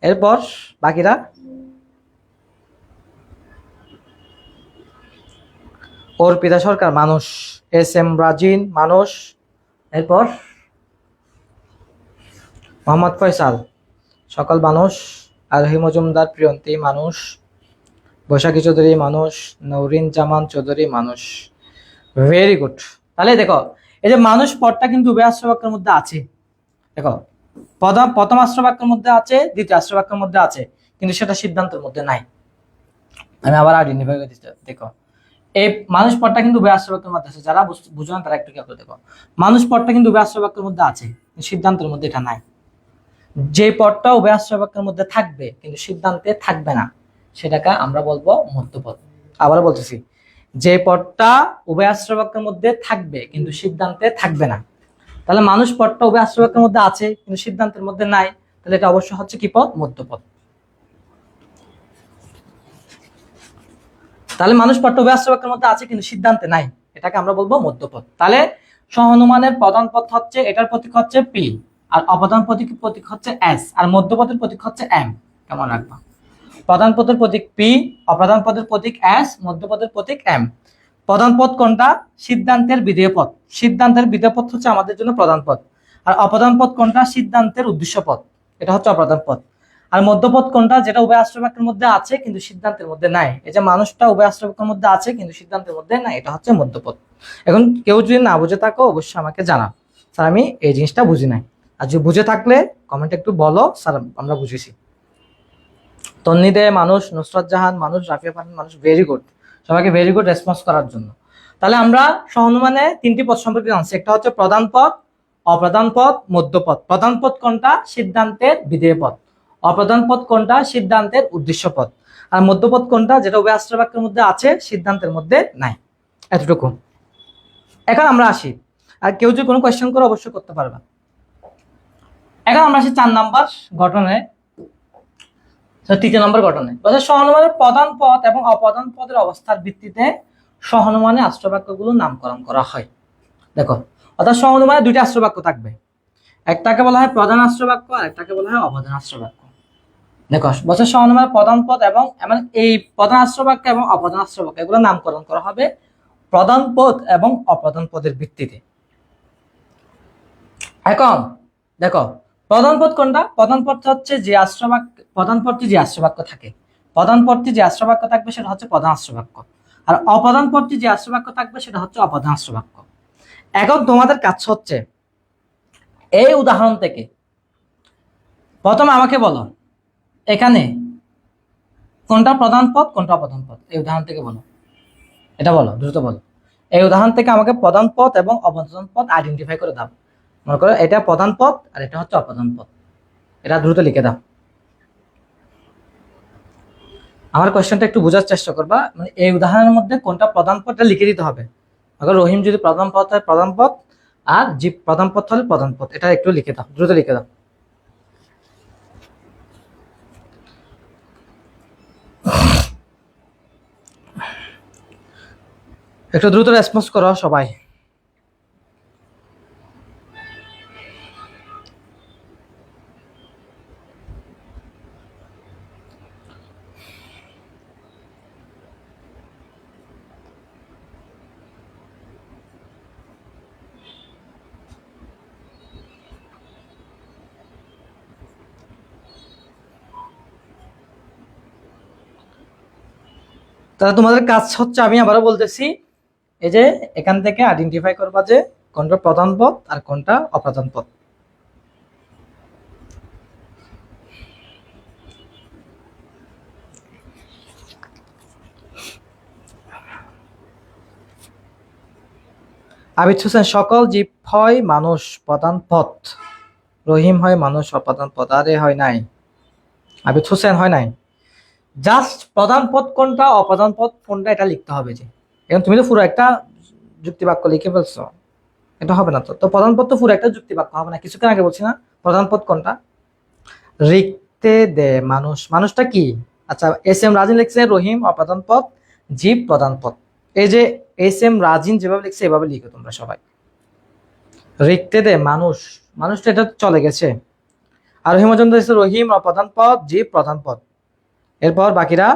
এরপর বাকিরা? অর্পিতা সরকার মানুষ, এস এম রাজিন মানুষ। এরপর মোহাম্মদ ফয়সাল সকল মানুষ, আর রহিম মজুমদার প্রিয়ন্তী মানুষ, বৈশাখী চৌধুরী মানুষ, নৌরিন জামান চৌধুরী মানুষ। Very good. তাহলে দেখো, এই যে মানুষ পদটা কিন্তু উভয় আশ্রয় বাক্যের মধ্যে আছে। দেখো, প্রথম আশ্রয় বাক্যের মধ্যে আছে, দ্বিতীয় আশ্রয় বাক্যের মধ্যে আছে, কিন্তু সেটা সিদ্ধান্তের মধ্যে নাই। আমি আবার আইডেন্টিফাই করে দিচ্ছি। দেখো, এই মানুষ পদটা কিন্তু উভয় আশ্রয় বাক্যের মধ্যে আছে। যারা বুঝো না তারা একটু খেয়াল করে দেখো, মানুষ পদটা কিন্তু উভয় আশ্রয় বাক্যের মধ্যে আছে, সিদ্ধান্তের মধ্যে এটা নাই। যে পদটা উভয় আশ্রয় বাক্যের মধ্যে থাকবে কিন্তু সিদ্ধান্তে থাকবে না সেটাকে আমরা বলবো মধ্যপদ। আবার বলতেছি, যে পদটা উভয় আশ্রয় বাক্যের মধ্যে থাকবে কিন্তু সিদ্ধান্তে থাকবে না। তাহলে মানুষ পদটা উভয় আশ্রয় বাক্যের মধ্যে আছে কিন্তু সিদ্ধান্তের মধ্যে নাই, তাহলে এটা অবশ্যই হচ্ছে কি পদ? মধ্যপদ। তাহলে মানুষ পদটা উভয় আশ্রয় বাক্যের মধ্যে আছে কিন্তু সিদ্ধান্তে নাই, এটাকে আমরা বলবো মধ্যপদ। তাহলে সহানুমানের প্রধান পদ হচ্ছে, এটার প্রতীক হচ্ছে পি, আর অপ্রধান প্রতীক হচ্ছে এস, আর মধ্যপদের প্রতীক হচ্ছে এম। কেমন রাখবা? প্রধান পদের প্রতীক পি, অপ্রধান পদের প্রতীক এস, মধ্যপদের প্রতীক এম। প্রধান পদ কোনটা? সিদ্ধান্তের বিধেয় পদ। সিদ্ধান্তের বিধেয় পদ হচ্ছে আমাদের জন্য প্রধান পদ। আর অপ্রধান পদ কোনটা? সিদ্ধান্তের উদ্দেশ্য পদ। এটা হচ্ছে অপ্রধান পদ। আর মধ্যপদ কোনটা? যেটা উভয় আশ্রয় বাক্যের মধ্যে আছে কিন্তু সিদ্ধান্তের মধ্যে নাই। এই যে মানুষটা উভয় আশ্রয় বাক্যের মধ্যে আছে কিন্তু সিদ্ধান্তের মধ্যে নাই, এটা হচ্ছে মধ্যপদ। এখন কেউ যদি না বুঝে থাকো অবশ্যই আমাকে জানা, স্যার আমি এই জিনিসটা বুঝি নাই। আর যদি বুঝে থাকলে কমেন্টে একটু বলো, স্যার আমরা বুঝেছি। তন্নিদে মানুষ, নুসরাত জাহান মানুষ, রাফিয়া পাঠান মানুষ, ভেরি গুড। সবাইকে ভেরি গুড রেসপন্স করার জন্য। তাহলে আমরা সহানুমানে 3টি পদ সম্পর্কে জানছি। একটা হচ্ছে প্রধান পদ, অপ্রধান পদ, মধ্যপদ। প্রধান পদ কোনটা? সিদ্ধান্তের বিধেয় পদ। অপ্রধান পদ কোনটা? সিদ্ধান্তের উদ্দেশ্য পদ। আর মধ্যপদ কোনটা? যেটা উভয় আশ্রয় বাক্যের মধ্যে আছে সিদ্ধান্তের মধ্যে নাই। এতটুকু। এখন আমরা আসি, আর কেউ যদি কোনো কোয়েশ্চেন করে অবশ্যই করতে পারবে। এখন আমরা আসি 4 নাম্বার ঘটনায়, 3 নম্বর ঘটনায়। সহানুমানের প্রধান পদ এবং অপ্রধান পদের অবস্থার ভিত্তিতে সহানুমানে আশ্রয় বাক্যগুলো নামকরণ করা হয়। দেখো, অর্থাৎ সহানুমানে 2টি আশ্রয় বাক্য থাকবে, একটাকে বলা হয় প্রধান আশ্রয় বাক্য আর একটাকে বলা হয় অপ্রধান আশ্রয় বাক্য। দেখো, বছর সহানুমানের প্রধান পদ এবং এই প্রধান আশ্রয় বাক্য এবং অপ্রধান আশ্রয় বাক্য এগুলো নামকরণ করা হবে প্রধান পদ এবং অপ্রধান পদের ভিত্তিতে। এখন দেখো, প্রধান পদ কোনটা? প্রধান পদ হচ্ছে যে আশ্রয় বাক্য, প্রধান পদটি যে আশ্রয় বাক্য থাকে, প্রধান পদটি যে আশ্রয় বাক্য থাকবে সেটা হচ্ছে প্রধান আশ্রয় বাক্য, আর অপ্রধান পদটি যে আশ্রয় বাক্য থাকবে সেটা হচ্ছে অপ্রধান আশ্রয় বাক্য। এখন তোমাদের কাজ হচ্ছে এই উদাহরণ থেকে প্রথমে আমাকে বলো এখানে কোনটা প্রধান পদ কোনটা অপ্রধান পদ, এই উদাহরণ থেকে বলো, এটা বলো, দ্রুত বলো। এই উদাহরণ থেকে আমাকে প্রধান পদ এবং অপ্রধান পদ আইডেন্টিফাই করে দাও। মনে করো এটা প্রধান পদ আর এটা হচ্ছে অপ্রধান পদ, এটা দ্রুত লিখে দাও। আমার কোয়েশ্চেনটা একটু বোঝার চেষ্টা করবা, মানে এই উদাহরণের মধ্যে কোনটা প্রধান পদটা লিখে দিতে হবে। আগে রহিম যদি প্রধান পদ হয় প্রধান পদ, আর জীব প্রধান পদ হলে প্রধান পদ, এটা একটু লিখে দাও, দ্রুত লিখে দাও। একটু দ্রুত রেসপন্স করো সবাই। তাহলে তোমাদের কাজ হচ্ছে, আমি আবারও বলতেছি, এই যে এখান থেকে আইডেন্টিফাই করবা যে কোনটা প্রধান পদ আর কোনটা অপ্রধান পদ। আবিদ হোসেন, সকল জীব হয় মানুষ প্রধান পদ, রহিম হয় মানুষ অপ্রধান পদ। আরে হয় নাই, আবিদ হোসেন হয় নাই। জাস্ট প্রধান পদ কোনটা অপ্রধান পদ কোনটা এটা লিখতে হবে। যে এখন তুমি তো পুরো একটা যুক্তি বাক্য লিখে ফেলছো, এটা হবে না। তো প্রধান পদ তো পুরো একটা যুক্তি বাক্য হবে না। কিছুক্ষণ আগে বলছি না প্রধান পদ কোনটা? লিখতে দে মানুষ, মানুষটা কি? আচ্ছা, এস এম রাজিন লিখছে রহিম অপ্রধান পদ, জীব প্রধান পদ। এই যে এস এম রাজিন যেভাবে লিখছে এভাবে লিখো তোমরা সবাই। লিখতে দে মানুষ, মানুষটা এটা চলে গেছে। আর রহিম মজুমদার লিখছে রহিম অপ্রধান পদ, জীব প্রধান পদ। এরপর বাকিরা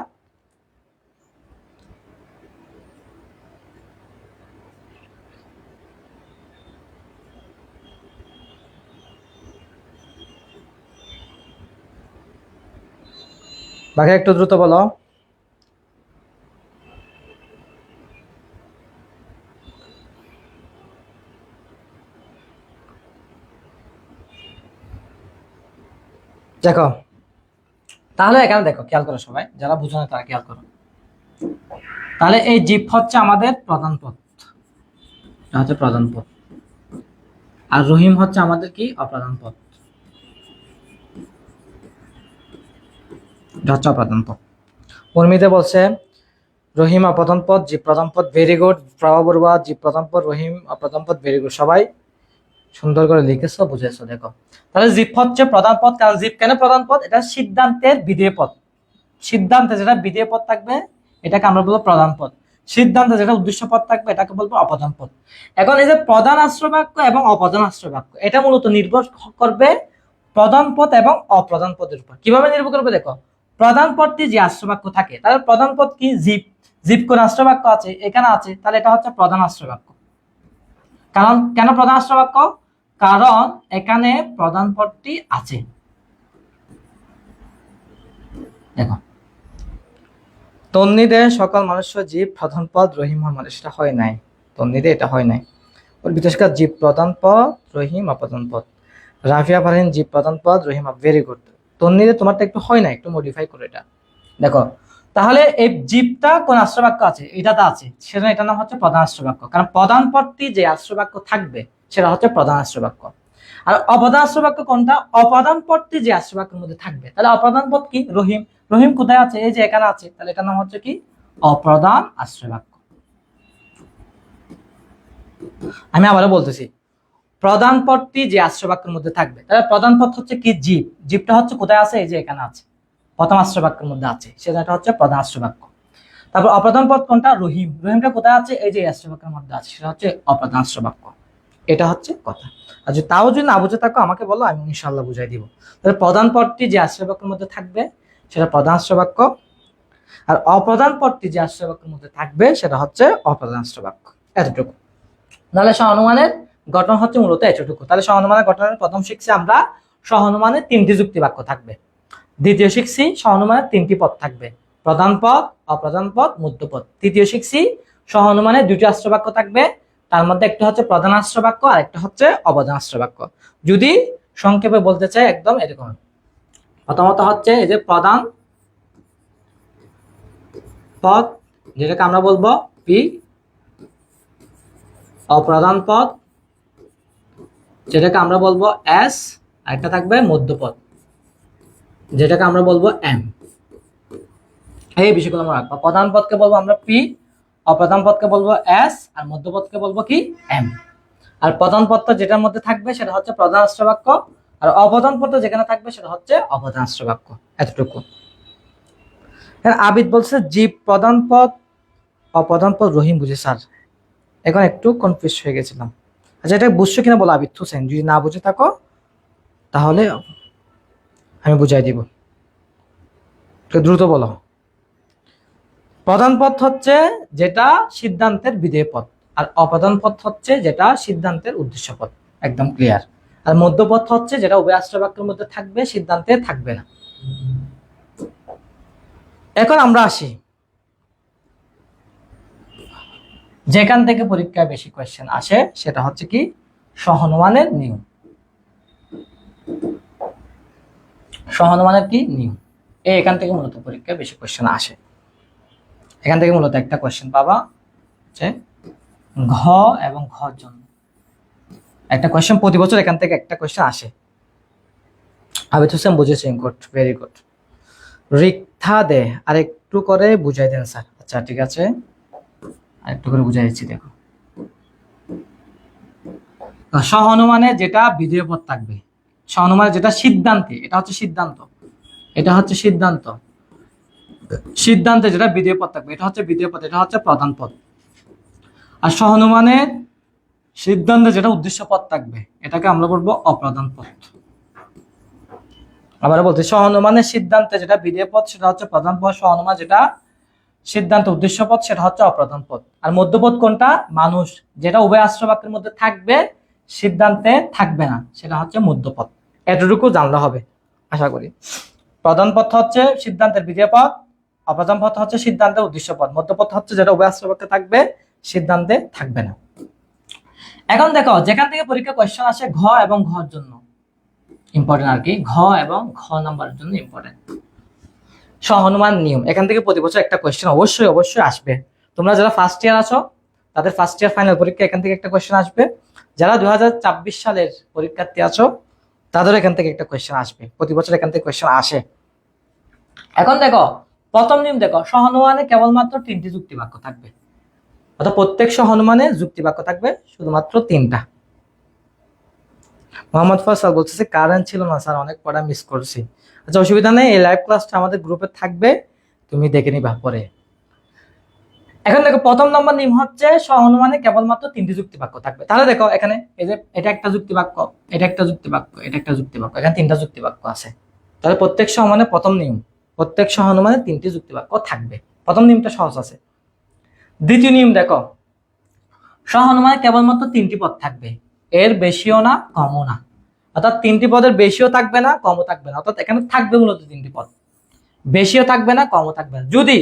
একটু দ্রুত বলো। দেখো, তাহলে এখানে দেখো, খেয়াল করো সবাই, যারা বুঝো না তারা খেয়াল করো। তাহলে এই জীব হচ্ছে আমাদের প্রধান পদ, এটা হচ্ছে প্রধান পদ, আর রহিম হচ্ছে আমাদের কি? অপ্রধান পদ, এটা হচ্ছে অপ্রধান পদ। উর্মিতে বলছে রহিম অপ্রধান পদ, জীব প্রধান পদ। Very good. প্রভা বড়ুয়া, জীব প্রধান পদ, রহিম অপ্রধান পদ। ভেরি গুড, সবাই সুন্দর করে লিখেছো, বুঝেছো। দেখো, তাহলে জীব হচ্ছে প্রধান পদ। কারণ জীব কেন প্রধান পদ? এটা সিদ্ধান্তের বিধেয় পদ। সিদ্ধান্তে যেটা বিধেয় পদ থাকবে এটাকে আমরা বলবো প্রধান পদ। সিদ্ধান্তে যেটা উদ্দেশ্য পদ থাকবে এটাকে বলবো অপ্রধান পদ। এখন এই যে প্রধান আশ্রয় বাক্য এবং অপ্রধান আশ্রয় বাক্য, এটা মূলত নির্ভর করবে প্রধান পদ এবং অপ্রধান পদের উপর। কিভাবে নির্ভর করবে? দেখো, প্রধান পদটি যে আশ্রয় বাক্য থাকে, তাহলে প্রধান পদ কি? জীব। জীব কোন আশ্রয় বাক্য আছে? এখানে আছে, তাহলে এটা হচ্ছে প্রধান আশ্রয় বাক্য। কারণ কেন প্রধান আশ্রয় বাক্য? কারণ এখানে প্রধান পদটি আছে। দেখো, তন্নিদে সকল মানুষ জীব প্রধান পদ রহিম মানুষ, এটা হয় নাই। তন্নিদে এটা হয় নাই। ওর বিশেষকার জীব প্রধান পদ, রহিম অপ্রধান পদ। রাফিয়া ফারহিন জীব প্রধান পদ, রহিম ভেরি গুড। তন্নিদে তোমারটা একটু হয় না, একটু মডিফাই করো এটা। দেখো, তাহলে এই জীবটা কোন আশ্রবাক্য আছে, এটাতে আছে, সেটা এটার নাম হচ্ছে প্রধান আশ্রবাক্য। কারণ প্রধান পদটি যে আশ্রবাক্য থাকবে সেটা হচ্ছে প্রধান আশ্রবাক্য। আর অপ্রধান আশ্রবাক্য কোনটা? অপ্রধান পদটি যে আশ্রবাক্যের মধ্যে থাকবে। তাহলে অপ্রধান পদ কি? রহিম। রহিম কোথায় আছে? এই যে এখানে আছে, তাহলে এটার নাম হচ্ছে কি? অপ্রধান আশ্রবাক্য। আমি আবারও বলতেছি, প্রধান পদটি যে আশ্রবাক্যের মধ্যে থাকবে, তাহলে প্রধান পদ হচ্ছে কি? জীব। জীবটা হচ্ছে কোথায় আছে? এই যে এখানে আছে, প্রথম আশ্রবাক্যের মধ্যে আছে, সেটা হচ্ছে প্রধান আশ্রবাক্য। তারপর অপ্রধান পদ কোনটা? রহিম। রহিমটা কোথায় আছে? এই যে আশ্রবাক্যের মধ্যে আছে, সেটা হচ্ছে অপ্রধান আশ্রবাক্য। এটা হচ্ছে কথা। আর যদি তাও যদি না বুঝে থাকো আমাকে বলো, আমি ইনশাআল্লাহ বুঝাই দিব। তাহলে প্রধান পদটি যে আশ্রবাক্যের মধ্যে থাকবে সেটা প্রধান আশ্রবাক্য, আর অপ্রধান পদটি যে আশ্রবাক্যের মধ্যে থাকবে সেটা হচ্ছে অপ্রধান আশ্রবাক্য। এতটুকু। তাহলে সহানুমানের গঠন হচ্ছে মূলত এতটুকু। তাহলে সহানুমানের গঠনের প্রথম শিখছি আমরা সহানুমানের 3টি যুক্তি বাক্য থাকবে। দ্বিতীয় শিখছি সহানুমানের 3টি পদ থাকবে, প্রধান পদ, অপ্রধান পদ, মধ্যপদ। তৃতীয় শিখছি সহানুমানের 2টি আশ্রবাক্য থাকবে, তার মধ্যে একটা হচ্ছে প্রধান আশ্রবাক্য আর একটা হচ্ছে অপ্রধান আশ্রবাক্য। যদি সংক্ষেপে বলতে চাই একদম এরকম, প্রথমত হচ্ছে এই যে প্রধান পদ, যেটাকে আমরা বলবো পি, অপ্রধান পদ যেটাকে আমরা বলবো এস, আর একটা থাকবে মধ্যপদ যেটাকে আমরা বলবো এম। এই বিষয়গুলো আমরা রাখবো। প্রধান পদকে বলবো আমরা পি, অপ্রধান পদকে বলবো এস, আর মধ্যপদকে বলবো কি? এম। আর প্রধান পদটা যেটার মধ্যে থাকবে সেটা হচ্ছে প্রধান আশ্রবাক্য, আর অপ্রধান পদটা যেখানে থাকবে সেটা হচ্ছে অপ্রধান আশ্রবাক্য। এতটুকু। আবিদ বলছে জীব প্রধান পদ, অপ্রধান পদ রহিম। বুঝি স্যার, এখন একটু কনফিউজ হয়ে গেছিলাম। আচ্ছা, এটা বুঝছো কিনা বলো আবিদ হোসেন, যদি না বুঝে থাকো তাহলে আমি বুঝাই দিব, দ্রুত বলো। প্রধান পদ হচ্ছে যেটা সিদ্ধান্তের বিধেয় পদ, আর অপ্রধান পদ হচ্ছে যেটা সিদ্ধান্তের উদ্দেশ্য পদ। একদম ক্লিয়ার। আর মধ্যপদ হচ্ছে যেটা উভয় আশ্রবাক্যের মধ্যে থাকবে, সিদ্ধান্তে থাকবে না। এখন আমরা আসি যেখান থেকে পরীক্ষায় বেশি কোয়েশ্চেন আসে, সেটা হচ্ছে কি? সহানুমানের নিয়ম। সহানুমানের কি নিয়ম? এখান থেকে মূলত পরীক্ষায় বেশি কোয়েশ্চেন আসে। এখান থেকে মূলত একটা কোয়েশ্চেন পাবা যে ঘ এবং ঘর জন্য একটা কোয়েশ্চেন, প্রতি বছর এখান থেকে একটা কোয়েশ্চেন আসে। আবিদ হোসেন বুঝেছেন, গুড, ভেরি গুড। রিক্তা দে আর একটু করে বুঝাই দেন স্যার। আচ্ছা ঠিক আছে, আর একটু করে বুঝাই দিচ্ছি। দেখো, সহানুমানে যেটা বিধেয় পদ থাকবে, সহানুমানে যেটা সিদ্ধান্তে, এটা হচ্ছে সিদ্ধান্ত, এটা হচ্ছে সিদ্ধান্ত, সিদ্ধান্তে যেটা বিধেয় পদ থাকবে এটা হচ্ছে বিধেয় পদ, এটা হচ্ছে প্রধান পদ। আর সহানুমানের সিদ্ধান্তে যেটা উদ্দেশ্য পদ থাকবে এটাকে আমরা বলবো অপ্রধান পদ। আবার বলতে, সহানুমানের সিদ্ধান্তে যেটা বিধেয় পদ সেটা হচ্ছে প্রধান পদ, সহানুমান যেটা সিদ্ধান্ত উদ্দেশ্য পদ সেটা হচ্ছে অপ্রধান পদ। আর মধ্যপদ কোনটা? মানুষ, যেটা উভয় আশ্রবাক্যের মধ্যে থাকবে, সিদ্ধান্তে থাকবে না, সেটা হচ্ছে মধ্যপদ। এতটুকু জানলে হবে আশা করি। প্রধান পদ হচ্ছে সিদ্ধান্তের বিধেয় পদ, অপ্রধান পদ হচ্ছে সিদ্ধান্তের উদ্দেশ্য পদ, মধ্যপদ হচ্ছে যেটা উভয় আশ্রবাক্যে থাকবে, সিদ্ধান্তে থাকবে না। এখন দেখো, যেখান থেকে পরীক্ষা কোয়েশ্চেন আসে ঘ এবং ঘর জন্য ইম্পর্টেন্ট আর কি, ঘ এবং ঘ নাম্বারের জন্য ইম্পর্টেন্ট। সহানুমান নিয়ম, এখান থেকে প্রতি বছর একটা কোয়েশ্চেন অবশ্যই অবশ্যই আসবে। তোমরা যারা ফার্স্ট ইয়ার আছো তাদের ফার্স্ট ইয়ার ফাইনাল পরীক্ষা এখান থেকে একটা কোয়েশ্চেন আসবে। যারা 2024 সালের পরীক্ষার্থী আছো তাদের এখান থেকে একটা কোয়েশ্চেন আসবে, প্রতি বছর এখান থেকে কোয়েশ্চেন আসে। এখন দেখো, প্রথম নিয়ম দেখো, সহানুমানে কেবলমাত্র 3টি যুক্তি বাক্য থাকবে, অর্থাৎ প্রত্যেক সহানুমানে যুক্তি বাক্য থাকবে শুধুমাত্র 3টা। মোহাম্মদ ফয়সাল বলতেছে কারেন্ট ছিল না স্যার, অনেক পড়া মিস করছি। আচ্ছা অসুবিধা নেই, এই লাইভ ক্লাসটা আমাদের গ্রুপে থাকবে, তুমি দেখে নিবা পরে। এখন দেখো, প্রথম নম্বর নিয়ম হচ্ছে সহানুমানে কেবলমাত্র 3টি যুক্তি বাক্য থাকবে। তাহলে দেখো এখানে এই যে এটা একটা যুক্তি বাক্য, এটা একটা যুক্তি বাক্য, এটা একটা যুক্তি বাক্য, এখানে 3টা যুক্তি বাক্য আছে। তাহলে প্রত্যেক সহানুমানে প্রথম নিয়ম, প্রত্যেক সহানুমানে 3টি যুক্তি বাক্য থাকবে। প্রথম নিয়মটা সহজ আছে। দ্বিতীয় নিয়ম দেখো, সহানুমানে কেবলমাত্র 3টি পদ থাকবে, এর বেশিও না কমও না, অর্থাৎ 3টি পদের বেশিও থাকবে না কমও থাকবে না, অর্থাৎ এখানে থাকবে মূলত 3টি পদ। বেশিও থাকবে না, কমও থাকবে না। যদি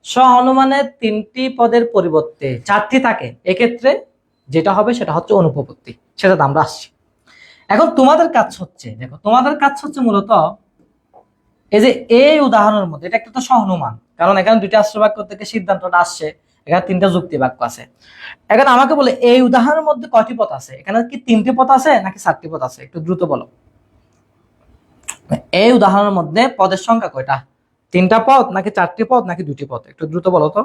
সহনুমানের 3টি পদের পরিবর্তে 4টি থাকে, এক্ষেত্রে যেটা হবে সেটা হচ্ছে অনুপপত্তি। সেটাতে আমরা আসছি। এখন তোমাদের কাজ হচ্ছে, দেখো তোমাদের কাজ হচ্ছে মূলত এই যে এই উদাহরণের মধ্যে, এটা একটা তো সহনুমান, কারণ এখানে 2টা আশ্রয় বাক্য থেকে সিদ্ধান্তটা আসছে, এখানে 3টা যুক্তি বাক্য আছে। এখন আমাকে বলে এই উদাহরণের মধ্যে কয়টি পদ আছে, এখানে কি 3টি পদ আছে নাকি 4টি পদ আছে, একটু দ্রুত বলো। এই উদাহরণের মধ্যে পদের সংখ্যা কয়টা, 3টা পদ নাকি 4টি পদ নাকি 2টি পদ, একটু দ্রুত বলো তো।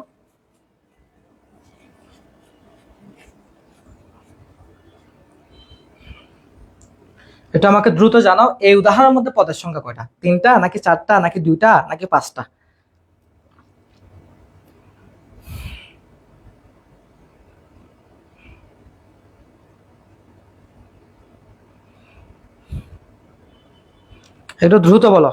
এটা আমাকে দ্রুত জানাও, এই উদাহরণের মধ্যে পদের সংখ্যা কয়টা, 3টা নাকি 4টা নাকি 2টা নাকি 5টা। একটু দ্রুত বলো।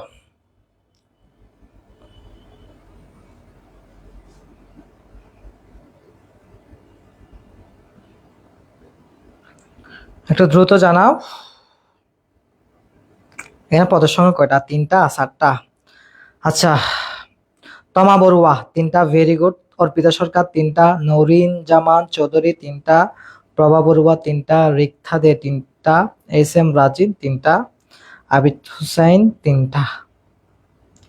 একটু দ্রুত জানাও, এখানে পদের সংখ্যা কয়টা, 3টা 4টা। আচ্ছা, তমা বড়ুয়া 3টা, ভেরি গুড। অর্পিতা সরকার 3টা, নৌরিন জামান চৌধুরী 3টা, প্রভা বড়ুয়া 3টা, রিক্তা দে 3টা, এস এম রাজিব 3টা, আবিদ হুসাইন 3টা।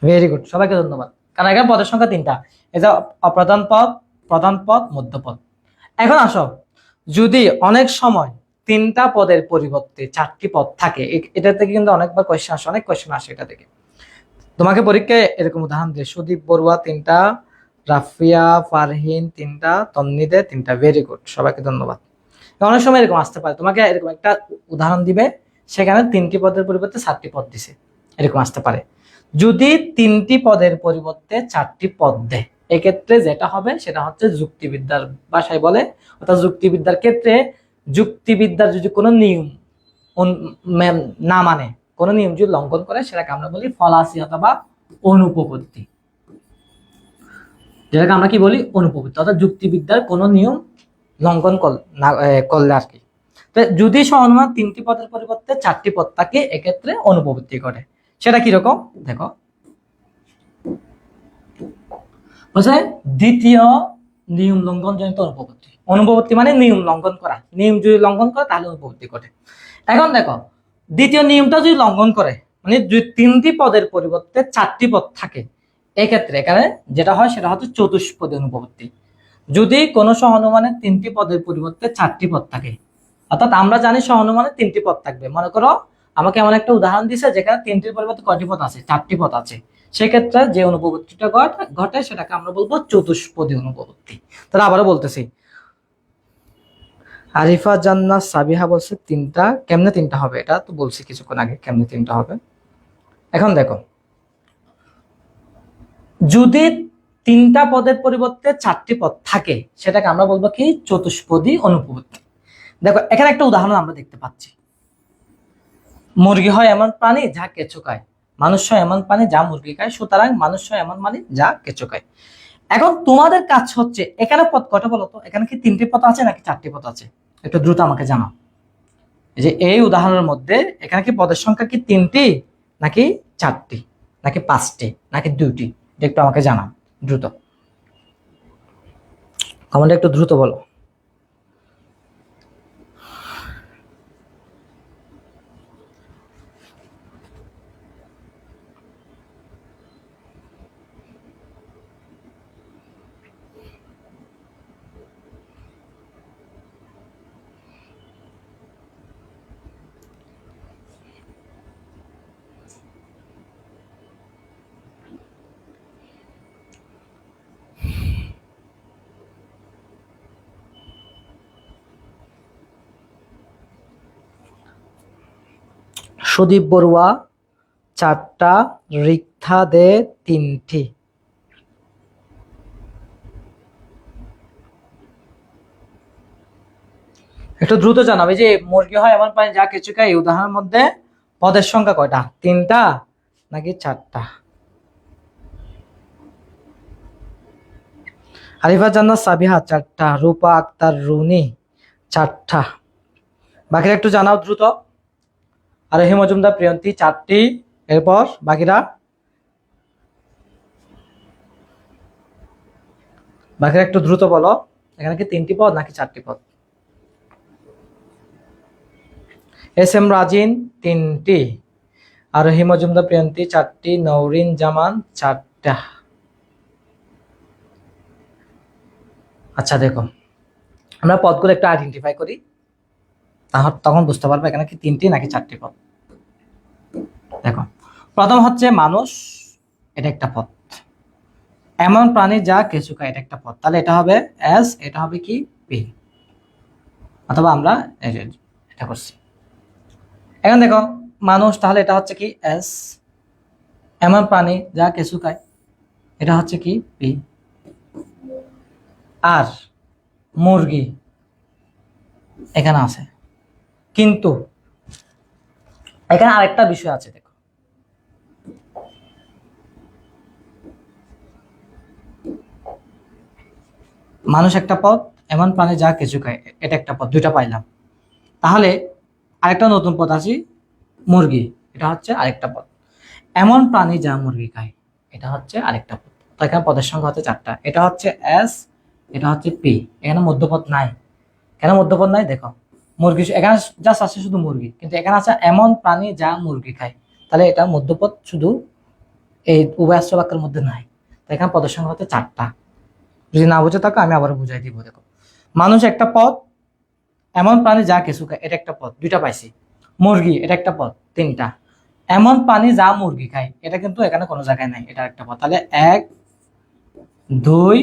ভেরি গুড, সবাইকে ধন্যবাদ। কারণ এখানে পদের সংখ্যা 3টা, এটা অপ্রধান পদ, প্রধান পদ, মধ্যপদ। এখন আসো, যদি অনেক সময় 3টা পদের পরিবর্তে 4টি পদ থাকে, এটা থেকে কিন্তু অনেকবার কোয়েশ্চেন আসে, অনেক কোয়েশ্চেন আসে এটা থেকে। তোমাকে পরীক্ষায় এরকম উদাহরণ দিয়ে, সুদীপ বড়ুয়া 3টা, রাফিয়া ফারহিন 3টা, তন্নিদে 3টা। ভেরি গুড, সবাইকে ধন্যবাদ। অনেক সময় এরকম আসতে পারে, তোমাকে এরকম একটা উদাহরণ দিবে, সেখানে 3টি পদের পরিবর্তে 4টি পদ দিছে, এরকম আসতে পারে। যদি 3টি পদের পরিবর্তে 4টি পদ দেয়, এক্ষেত্রে যেটা হবে সেটা হচ্ছে যুক্তিবিদ্যার ভাষায় বলে, অর্থাৎ যুক্তিবিদ্যার ক্ষেত্রে যুক্তিবিদ্যার যদি কোনো নিয়ম না মানে, কোনো নিয়ম যদি লঙ্ঘন করে, সেটাকে আমরা বলি ফলাসি অথবা অনুপপত্তি। যেটাকে আমরা কি বলি, অনুপপত্তি, অর্থাৎ যুক্তিবিদ্যার কোনো নিয়ম লঙ্ঘন করলে আর কি। যদি সহনুমান 3টি পদের পরিবর্তে 4টি পদ থাকে, এক্ষেত্রে অনুপপত্তি করে। সেটা কিরকম দেখো, বলছে দ্বিতীয় নিয়ম লঙ্ঘন জনিত অনুপপত্তি। অনুপপত্তি মানে নিয়ম লঙ্ঘন করা, নিয়ম যদি লঙ্ঘন করে তাহলে অনুপপত্তি ঘটে। এখন দেখো, দ্বিতীয় নিয়মটা যদি লঙ্ঘন করে, মানে যদি 3টি পদের পরিবর্তে 4টি পদ থাকে, এক্ষেত্রে এখানে যেটা হয় সেটা হচ্ছে চতুষ্পদী অনুপপত্তি। যদি কোনো সহনুমানে 3টি পদের পরিবর্তে 4টি পদ থাকে, অর্থাৎ আমরা জানি সহনুমানে 3টি পদ থাকবে। মনে করো আমাকে এমন একটা উদাহরণ দিছে যেখানে 3টির পরিবর্তে কয়টি পদ আছে, 4টি পদ আছে, সেক্ষেত্রে যে অনুপপত্তিটা ঘটে সেটাকে আমরা বলবো চতুষ্পদী অনুপপত্তি। তাহলে আবারও বলতেছি, আরিফা জান্নাত সাবিহা বলছে 3টা। কেমনে 3টা হবে, এটা তো বলছি কিছুক্ষণ আগে কেমনে 3টা হবে। এখন দেখো, যদি 3টা পদের পরিবর্তে 4টি পদ থাকে, সেটাকে আমরা বলবো কি, চতুষ্পদী অনুপপত্তি। দেখো এখানে একটা উদাহরণ আমরা দেখতে পাচ্ছি, মুরগি হয় এমন প্রাণী যা কেঁচো খায়, মানুষ হয় এমন প্রাণী যা মুরগি খায়, সুতরাং মানুষ হয় এমন প্রাণী যা কেঁচো খায়। এখন তোমাদের কাজ হচ্ছে, এখানে পদ কটা বলো তো, এখানে কি 3টি পদ আছে নাকি 4টি পদ আছে, একটু দ্রুত আমাকে জানাও। যে এই উদাহরণের মধ্যে এখানে কি পদের সংখ্যা কি 3টি নাকি 4টি নাকি 5টি নাকি 2টি, একটু আমাকে জানাও দ্রুত, কমেন্টে একটু দ্রুত বলো। সুদীপ বড়ুয়া 4টা, রিক্তা দে 3টি। একটু দ্রুত জানাবে যে মুরগি হয় এমন প্রাণী যা কিছু খায়, এই উদাহরণের মধ্যে পদের সংখ্যা কয়টা, 3টা নাকি 4টা। আরিফা জান্নাত সাবিহা 4টা, রূপা আক্তার রুনি 4টা। বাকিরা একটু জানাও দ্রুত। আর হে মজুমদার প্রিয়ন্তী 4টি, এরপর বাকিরা বাকিরা একটু দ্রুত বলো, এখানে কি 3টি পদ নাকি 4টি পদ? এস এম রাজিন 3টি, আরোহী মজুমদার প্রিয়ন্তী 4টি, নওরিন জামান 4টা। আচ্ছা দেখো, আমরা পদগুলো একটু আইডেন্টিফাই করি, তখন বুঝতে পারবো এখানে কি 3টি নাকি 4টি পদ। দেখো, প্রথম হচ্ছে মানুষ, এটা একটা পদ। এমন প্রাণী যা কিছু খায়, এটা একটা পদ। তাহলে এটা হবে এস, এটা হবে কি পি, অথবা আমরা এটা করছি। এখন দেখো মানুষ, তাহলে এটা হচ্ছে কি এস। এমন প্রাণী যা কিছু খায়, এটা হচ্ছে কি পি। আর মুরগি এখানে আছে, কিন্তু এখানে আরেকটা বিষয় আছে। দেখো, মানুষ একটা পদ, এমন প্রাণী যা কিছু খায়, এটা একটা পদ, দুইটা পাইলাম। তাহলে আরেকটা নতুন পদ আছে, মুরগি, এটা হচ্ছে আরেকটা পদ। এমন প্রাণী যা মুরগি খায়, এটা হচ্ছে আরেকটা পদ। তো এখানে পদের সংখ্যা হচ্ছে 4টা। এটা হচ্ছে এস, এটা হচ্ছে পি। এখানে মধ্যপদ নাই। কেন মধ্যপদ নাই? দেখো, মুরগি এখানে জাস্ট আছে শুধু মুরগি, কিন্তু এখানে আছে এমন প্রাণী যা মুরগি খায়। তাহলে এটা মধ্যপদ শুধু এই উভয়াশ্র বাক্যের মধ্যে নাই। তো এখানে পদের সংখ্যা হচ্ছে 4টা। যদি না বুঝে থাকো আমি আবার বুঝাই দিব। দেখো, মানুষ একটা পদ, এমন প্রাণী যা কিছু খায়, এটা একটা পদ, দুইটা পাইছি। মুরগি, এটা একটা পদ, 3টা। এমন প্রাণী যা মুরগি খায়, এটা কিন্তু এখানে কোনো জায়গায় নাই, এটা একটা পদ। তাহলে 1 2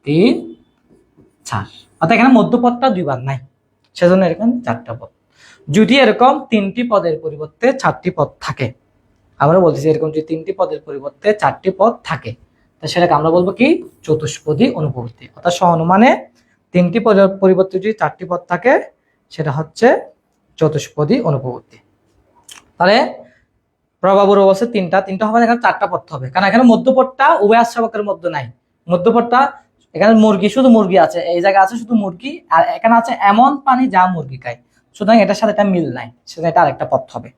3 4, অর্থাৎ এখানে মধ্যপদটা দুইবার নাই, সেজন্য এখানে 4টা পদ। যদি এরকম 3টি পদের পরিবর্তে 4টি পদ থাকে, আমরা বলতেছি এরকম যদি 3টি পদের পরিবর্তে 4টি পদ থাকে, তা সেটাকে আমরা বলবো কি চতুষ্পদী অনুপবর্তী। অর্থাৎ সহানুমানে 3টি পদের পরিবর্তে যদি 4টি পদ থাকে, সেটা হচ্ছে চতুষ্পদী অনুপবর্তী। তাহলে প্রভাবের অবস্থা তিনটা হবে, এখানে 4টা পদ হবে, কারণ এখানে মধ্যপদটা উভয়াশ্রবকের মধ্যে নাই। মধ্যপদটা এখানে মুরগি, শুধু মুরগি আছে, এই জায়গায় আছে শুধু মুরগি, আর এখানে আছে এমন প্রাণী যা মুরগি খায়। সুতরাং এটার সাথে এটা মিল নাই, সেটা এটা আরেকটা পদ হবে।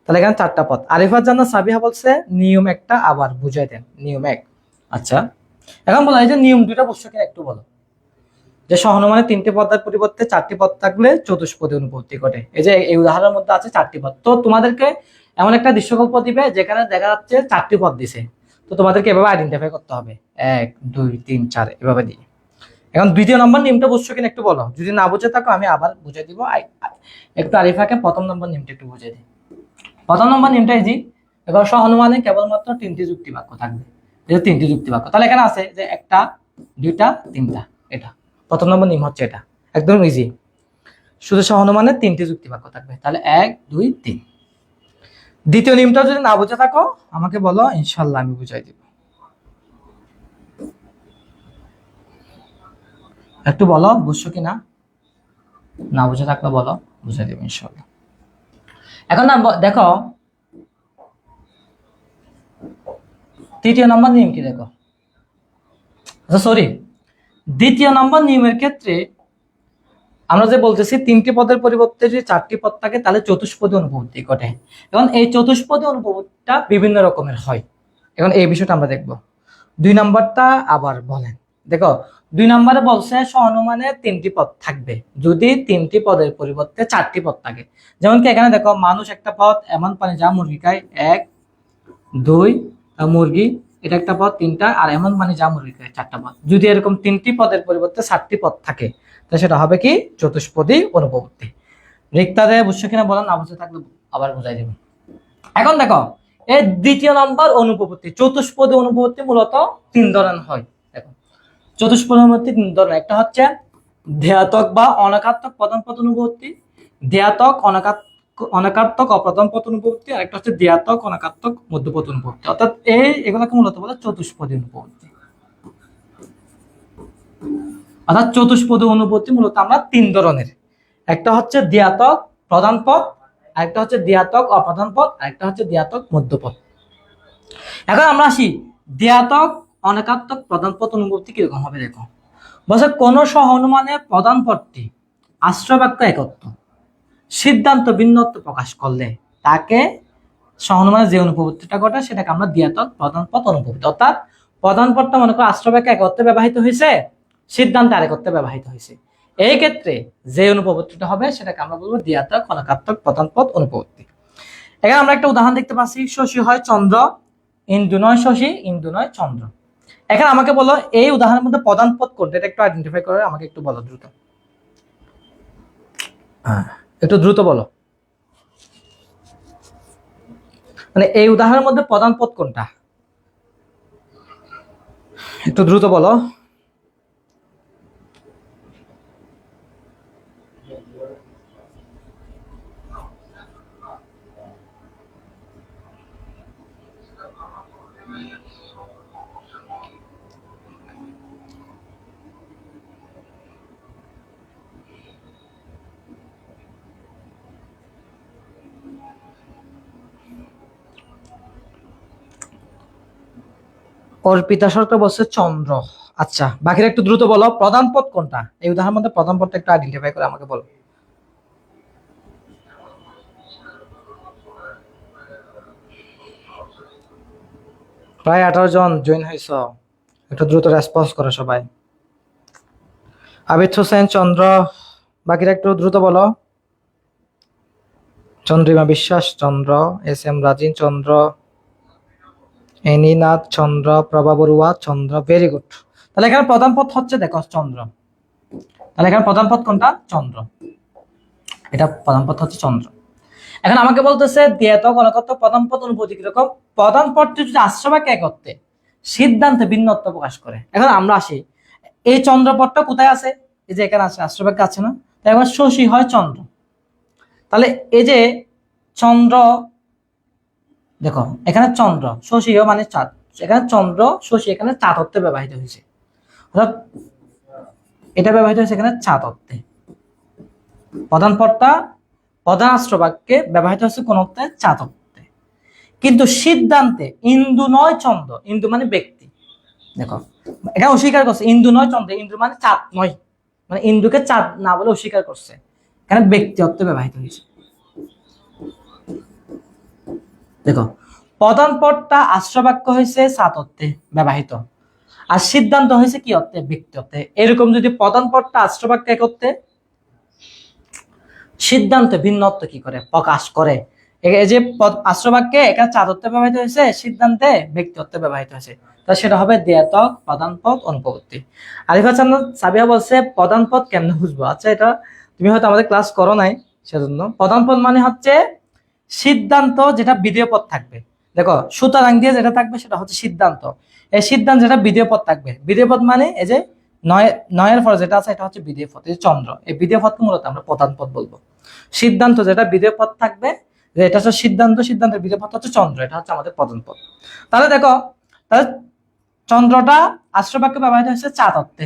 তাহলে এখানে 4টা পদ। আরিফাত জান্নাত সাবিহা বলছে নিয়ম একটা আবার বুঝাই দেন। নিয়ম 1। আচ্ছা, এখন বলো এই যে নিয়ম 2টা বুঝছো কিনা একটু বলো। যে সহনুমানে 3টি পদের পরিবর্তে 4টি পদ থাকলে চতুষ্পদী অনুপত্তি ঘটে। এই যে এই উদাহরণের মধ্যে আছে 4টি পদ। তো তোমাদেরকে এমন একটা দৃশ্যকল্প দিবে যেখানে দেখা যাচ্ছে 4টি পদ দিছে, তো তোমাদেরকে এভাবে আইডেন্টিফাই করতে হবে, 1 2 3 4 এভাবে দিয়ে। এখন 2য় নম্বর নিয়মটা বুঝছো কিনা একটু বলো। যদি না বুঝে থাকো আমি আবার বুঝিয়ে দিব। একটু আরিফাকে প্রথম নম্বর নিয়মটা একটু বুঝিয়ে দিই। প্রথম নম্বর নিয়মটা এই যে, এবার সহানুমানে কেবলমাত্র 3টি যুক্তি বাক্য থাকবে। যেহেতু 3টি যুক্তি বাক্য, তাহলে এখানে আছে যে 1টা 2টা 3টা। এটা প্রথম নম্বর নিয়ম হচ্ছে, এটা একদম ইজি। শুধু সহানুমানে 3টি যুক্তি বাক্য থাকবে, তাহলে 1 2 3। দ্বিতীয় নিয়মটা যদি না বুঝে থাকো আমাকে বলো, ইনশাল্লাহ আমি বুঝাই দিব। একটু বলো বুঝছো কিনা, না বুঝে থাকলে বলো, বুঝাই দিব ইনশাল্লাহ। এখন না দেখো, 3য় নম্বর নিয়ম কি দেখো। আচ্ছা সরি, 2য় নম্বর নিয়মের ক্ষেত্রে আমরা যে বলতেছি 3টি পদের পরিবর্তে যদি 4টি পদ থাকে তাহলে চতুষ্পদী অনুপবর্তী ঘটে। এখন এই চতুষ্পদী অনুপবর্তীটা বিভিন্ন রকমের হয়। এখন এই বিষয়টা আমরা দেখব। 2 নম্বরটা আবার বলেন। দেখো, 2 নম্বরে বলছে সহানুমানে 3টি পদ থাকবে যদি 3টি পদের পরিবর্তে 4টি পদ থাকে। যেমন কি এখানে দেখো, মানুষ একটা পদ, এমন প্রাণী যা মুরগি খায় 1 2, মুরগি এটা একটা পদ 3টা, আর এমন প্রাণী যা মুরগি খায় 4টা পদ। যদি এরকম 3টি পদের পরিবর্তে 4টি পদ থাকে, তো সেটা হবে কি চতুষ্পদী অনুপবর্তী। রিক্তাদে বুঝছো কিনা বলেন, না বুঝে থাকলে আবার বুঝাই দেব। এখন দেখো, এই 2য় নম্বর অনুপবর্তী, চতুষ্পদী অনুপবর্তী মূলত 3 ধরনের হয়। দেখো, চতুষ্পদী অনুপবর্তী 3 ধরনের। একটা হচ্ছে ধ্যাতক বা অনাকাত্মক প্রথম পদ অনুপবর্তী, ধ্যাতক অনাকাত্মক অপ্রথম পদ অনুপবর্তী, আর একটা হচ্ছে ধ্যাতক অনাকাত্মক মধ্যপদ অনুপবর্তী। অর্থাৎ এগুলোকে মূলত বলে চতুষ্পদী অনুপবর্তী। অর্থাৎ চতুষ্পদী অনুপবর্তী মূলত আমরা 3 ধরনের। একটা হচ্ছে ধ্যাতক প্রধান পদ, আরেকটা হচ্ছে ধ্যাতক অপ্রধান পদ, আরেকটা হচ্ছে ধ্যাতক মধ্যপদ। এখন আমরা আসি ধ্যাতক অনাকাত্মক প্রধান পদ অনুপবর্তী কিরকম হবে। দেখো, বলছে কোন সহানুমানে প্রধান পদটি আশ্রয় বাক্য একত্ব সিদ্ধান্ত ভিন্নত্ব প্রকাশ করলে তাকে সহানুমানে যে অনুপবর্তীটা ঘটে সেটাকে আমরা ধ্যাতক প্রধান পদ অনুপবর্তী। অর্থাৎ প্রধান পদটা মনে করো আশ্রয় বাক্যে এক অর্থে ব্যবহৃত হয়েছে, সিদ্ধান্তে আরেক অর্থে ব্যবহৃত হয়েছে। এই ক্ষেত্রে যে অনুপবর্তীটা হবে সেটাকে আমরা বলবো দ্বিয়াত্মক অনাকাত্মক প্রধান পদ অনুপবর্তী। এখানে আমরা একটা উদাহরণ দেখতে পাচ্ছি, শশী হয় চন্দ্র, ইন্দু নয় শশী, ইন্দু নয় চন্দ্র। এখানে আমাকে বলো এই উদাহরণের মধ্যে প্রধান পদ কোনটা, এটা একটু আইডেন্টিফাই করে আমাকে একটু বলো দ্রুত। একটু দ্রুত বলো, মানে এই উদাহরণের মধ্যে প্রধান পদ কোনটা, একটু দ্রুত বলো। অর্পিতা সরকার বলছে চন্দ্র। আচ্ছা, বাকিরা একটু দ্রুত বলো প্রধান পদ কোনটা, এই উদাহরণের মধ্যে প্রধান পদটা একটু আইডেন্টিফাই করে আমাকে বলো। প্রায় 18 জন জয়েন হয়েছ, একটু দ্রুত রেসপন্স করো সবাই। আবিদ হোসেন চন্দ্র, বাকিরা একটু দ্রুত বলো। চন্দ্রিমা বিশ্বাস চন্দ্র, এস এম রাজিন চন্দ্র, এনিনাথ চন্দ্র, প্রভা বড়ুয়া চন্দ্র, ভেরি গুড। তাহলে এখানে প্রধান পদ হচ্ছে দেখো চন্দ্র, তাহলে এখানে প্রধান পদ কোনটা, চন্দ্র, এটা প্রধান পদ হচ্ছে চন্দ্র। এখন আমাকে বলতেছে দ্বিয়াত্মক অনাকাত্মক প্রধান পদ অনুপবর্তী কিরকম, প্রধান পদটি যদি আশ্রয় বাক্যে এক অর্থে সিদ্ধান্তে ভিন্ন অর্থ প্রকাশ করে। এখন আমরা আসি, এই চন্দ্র পদটা কোথায় আছে, এই যে এখানে আছে, আশ্রয় বাক্যে আছে না, তাই এবার শশী হয় চন্দ্র। তাহলে এই যে চন্দ্র, দেখো এখানে চন্দ্র, শশী মানে চাঁদ, এখানে চন্দ্র শশী এখানে চাঁদ অর্থে ব্যবহৃত হয়েছে, অর্থাৎ এটা ব্যবহৃত হয়েছে এখানে চাঁদ অর্থে। প্রধান পদটা প্রধান আশ্রয় বাক্যে ব্যবহৃত হচ্ছে কোন অর্থে, চাঁদ অর্থে। কিন্তু সিদ্ধান্তে ইন্দু নয় চন্দ্র, ইন্দু মানে ব্যক্তি, দেখো এখানে অস্বীকার করছে, ইন্দু নয় চন্দ্র, ইন্দু মানে চাঁদ নয়, মানে ইন্দুকে চাঁদ না বলে অস্বীকার করছে, এখানে ব্যক্তি অর্থে ব্যবহৃত হয়েছে। দেখো প্রধান পদটা আশ্রয় বাক্য হয়েছে চাঁদ অর্থে ব্যবহৃত, আর সিদ্ধান্ত হয়েছে কি অর্থে, ব্যক্তি অর্থে। এরকম যদি প্রধান পদটা আশ্রয় বাক্য এক অর্থে, সিদ্ধান্তে ভিন্ন অর্থ কি করে প্রকাশ করে, এই যে আশ্রয় বাক্যে এখানে চাঁদ অর্থে ব্যবহৃত হয়েছে, সিদ্ধান্তে ব্যক্তি অর্থে ব্যবহৃত হয়েছে, তা সেটা হবে দ্বিয়াত্মক প্রধান পদ অনুপবর্তী। আরিফা চান্দ সাবিয়া বলছে প্রধান পদ কেমনে বুঝবো, আচ্ছা এটা তুমি হয়তো আমাদের ক্লাস করো নাই, সেজন্য প্রধান পদ মানে হচ্ছে সিদ্ধান্ত যেটা বিধেয় পদ থাকবে। দেখো সুতরাং দিয়ে যেটা থাকবে সেটা হচ্ছে সিদ্ধান্ত, এই সিদ্ধান্ত যেটা বিধেয় পদ থাকবে, বিধেয় পদ মানে এই যে নয়ের পর যেটা আছে এটা হচ্ছে বিধেয় পদ, এই যে চন্দ্র, এই বিধেয় পদকে মূলত আমরা প্রধান পদ বলবো। সিদ্ধান্ত যেটা বিধেয় পদ থাকবে, যে এটা হচ্ছে সিদ্ধান্ত, সিদ্ধান্তের বিধেয় পদ হচ্ছে চন্দ্র, এটা হচ্ছে আমাদের প্রধান পদ। তাহলে দেখো, তাহলে চন্দ্রটা আশ্রয় বাক্যে ব্যবহৃত হয়েছে চাঁদ অর্থে,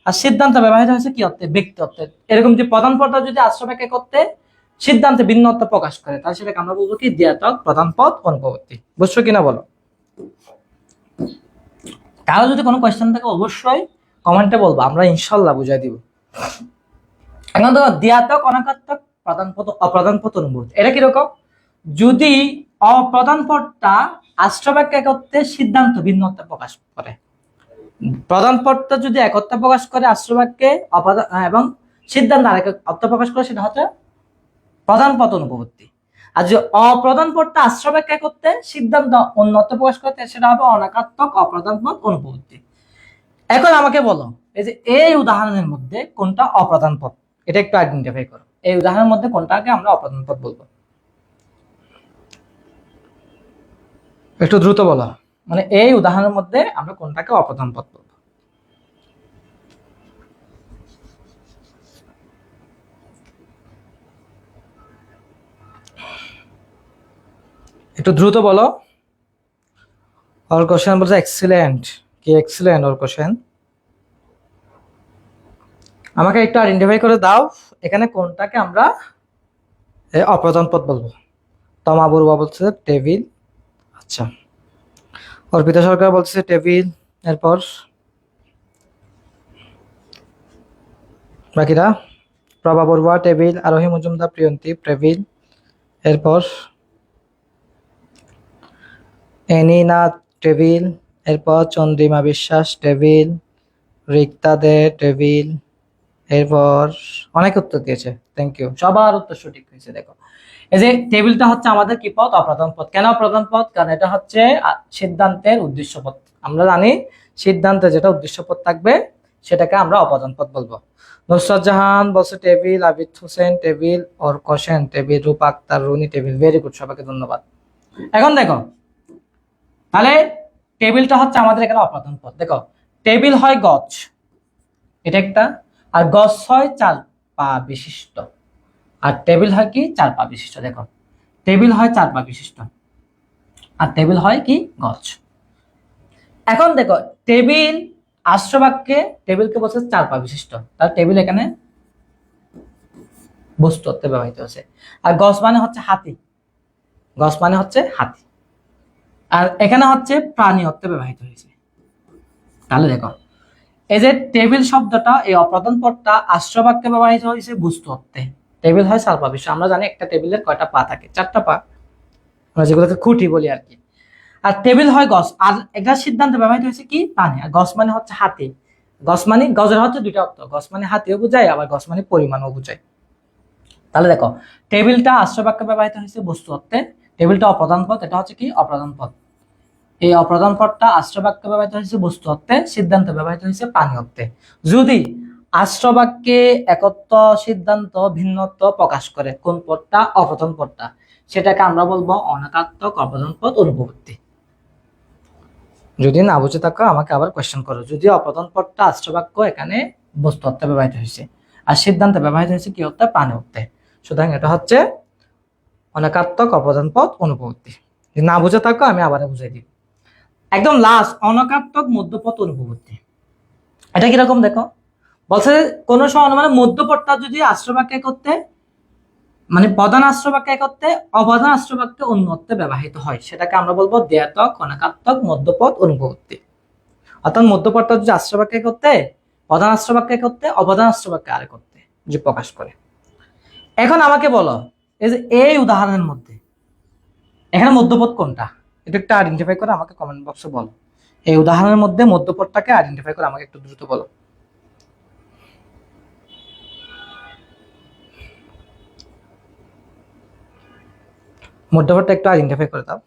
আর সিদ্ধান্ত ব্যবহৃত হয়েছে কি অর্থে, ব্যক্তি অর্থে। এরকম যে প্রধান পদটা যদি আশ্রয় বাক্যে করতে সিদ্ধান্তে ভিন্ন অর্থ প্রকাশ করে, তাহলে সেটাকে আমরা বলবো কি দ্বিয়াত্মক প্রধান পদ অনুপবর্তী। বুঝছো কিনা বলো। কারো যদি কোনো কোয়েশ্চেন থাকে অবশ্যই কমেন্টে বলবো, আমরা ইনশাল্লাহ বুঝাই দিব। এখন দেখো দ্বিয়াত্মক অনাকাত্মক প্রধান পদ অপ্রধান পদ অনুপবর্তী, এটা কিরকম, যদি অপ্রধান পদটা আশ্রয় বাক্যে একত্রে সিদ্ধান্ত ভিন্ন অর্থ প্রকাশ করে, প্রধান পদটা যদি এক অর্থ প্রকাশ করে আশ্রয় বাক্যে এবং সিদ্ধান্ত আরেক অর্থ প্রকাশ করে, সেটা হচ্ছে প্রধান পদ অনুপবর্তী। আর যে অপ্রধান পদটা আশ্রয় বাক্যে করতে সিদ্ধান্ত অন্য অর্থ প্রকাশ করতে, সেটা হবে অনাকাত্মক অপ্রধান পদ অনুপবর্তী। এখন আমাকে বলো এই যে এই উদাহরণের মধ্যে কোনটা অপ্রধান পদ, এটা একটু আইডেন্টিফাই করো, এই উদাহরণের মধ্যে কোনটাকে আমরা অপ্রধান পদ বলবো, একটু দ্রুত বলো, মানে এই উদাহরণের মধ্যে আমরা কোনটাকে অপ্রধান পদ বলবো। একটু দ্রুত বলো। ওর কোশ্চেন বলছে এক্সিলেন্ট, কি এক্সিলেন্ট ওর কোশ্চেন, আমাকে একটু আইডেন্টিফাই করে দাও এখানে কোনটাকে আমরা অপ্রধান পদ বলবো। তমা বড়ুয়া বলছে টেবিল, আচ্ছা অর্পিতা সরকার বলছে টেবিল, এরপর বাকিরা প্রভা বড়ুয়া টেবিল, আরোহী মজুমদার প্রিয়ন্তী টেবিল, এরপর এনিনাথ টেবিল, এরপর চন্দ্রিমা বিশ্বাস টেবিল, রিক্তা দে টেবিল। এরপর অনেক উত্তর দিয়েছে, থ্যাংক ইউ, সবার উত্তর সঠিক হয়েছে। দেখো এই যে টেবিলটা হচ্ছে আমাদের কি পদ? অপ্রধান পদ। কেন অপ্রধান পদ? কারণ এটা হচ্ছে সিদ্ধান্তের উদ্দেশ্য পদ। আমরা জানি সিদ্ধান্তে যেটা উদ্দেশ্য পদ থাকবে সেটাকে আমরা অপ্রধান পদ বলবো। নুসরাত জাহান বলছে table, Abid Hossain table, Arka Sen table, Rupa Akter Runi table. Very good, সবাইকে ধন্যবাদ। এখন দেখো তাহলে টেবিলটা হচ্ছে আমাদের এখানে অপ্রধান পদ। দেখো টেবিল হয় গছ, এটা একটা, আর গছ হয় 4 পা বিশিষ্ট, আর টেবিল হয় কি 4 পা বিশিষ্ট। দেখো টেবিল হয় 4 পা বিশিষ্ট আর টেবিল হয় কি গছ। এখন দেখো টেবিল আশ্র বাক্যে টেবিলকে বলছে 4 পা বিশিষ্ট, তার টেবিল এখানে বস্তু অর্থে ব্যবহৃত হচ্ছে। আর গছ মানে হচ্ছে হাতি, গছ মানে হচ্ছে হাতি, আর এখানে হচ্ছে প্রাণী অর্থে ব্যবহৃত হয়েছে। তাহলে দেখো এই যে টেবিল শব্দটা, এই অপ্রধান পদটা আশ্র বাক্যে ব্যবহৃত হয়েছে বস্তু অর্থে। টেবিল হয় 4 পা বিশিষ্ট। আমরা জানি একটা টেবিলের কয়টা পা থাকে? 4টা পা, আমরা যেগুলোকে খুঁটি বলি আর কি। আর টেবিল হয় গছ, আর এটা সিদ্ধান্তে ব্যবহৃত হয়েছে কি প্রাণী, আর গছ মানে হচ্ছে হাতি। গছ মানে, গজের হচ্ছে দুইটা অর্থ, গছ মানে হাতিও বোঝায়, আবার গছ মানে পরিমাণও বোঝায়। তাহলে দেখো টেবিলটা আশ্র বাক্যে ব্যবহৃত হয়েছে বস্তু অর্থে, টেবিলটা অপ্রধান পদ, এটা হচ্ছে কি অপ্রধান পদ। এই অপ্রধান পদটা আশ্র বাক্যে ব্যবহৃত হয়েছে বস্তু অর্থে, সিদ্ধান্তে ব্যবহৃত হয়েছে প্রাণী অর্থে। যদি আশ্র বাক্যে একত্ব, সিদ্ধান্ত, ভিন্নত্ব প্রকাশ করে কোন পদটা? অপ্রধান পদটা, সেটাকে আমরা বলবো অনাকাত্মক অপ্রধান পদ অনুপবর্তী। যদি না বুঝে থাকো আমাকে আবার কোয়েশ্চেন করো। যদি অপ্রধান পদটা আশ্র বাক্য এখানে বস্তু অর্থে ব্যবহৃত হয়েছে আর সিদ্ধান্তে ব্যবহৃত হয়েছে কি অর্থে? প্রাণী অর্থে, সুতরাং এটা হচ্ছে অনাকাত্মক অপ্রধান পদ অনুপবর্তী। যদি না বুঝে থাকো আমি আবার বুঝাই দিব। একদম লাস্ট অনাকাত্মক মধ্যপদ অনুপবর্তী। এটা কিরকম দেখো, বলছে কোন সময় মানে মধ্যপদটা যদি আশ্র বাক্যে করতে, মানে প্রধান আশ্র বাক্যে করতে, অপ্রধান আশ্র বাক্যে অন্য অর্থে ব্যবহৃত হয়, সেটাকে আমরা বলবো দ্ব্যর্থক অনাকাত্মক মধ্যপদ অনুপবর্তী। অর্থাৎ মধ্যপদটা যদি আশ্র বাক্যে করতে, প্রধান আশ্র বাক্যে করতে, অপ্রধান আশ্র বাক্যে আরে করতে যে প্রকাশ করে। এখন আমাকে বলো এই যে এই উদাহরণের মধ্যে এখানে মধ্যপদ কোনটা? এটা একটু আইডেন্টিফাই করে আমাকে কমেন্ট বক্সে বলো। এই উদাহরণের মধ্যে মধ্যপদটাকে আইডেন্টিফাই করে আমাকে একটু দ্রুত বলো। মধ্যপদটা একটু আইডেন্টিফাই করে দাও।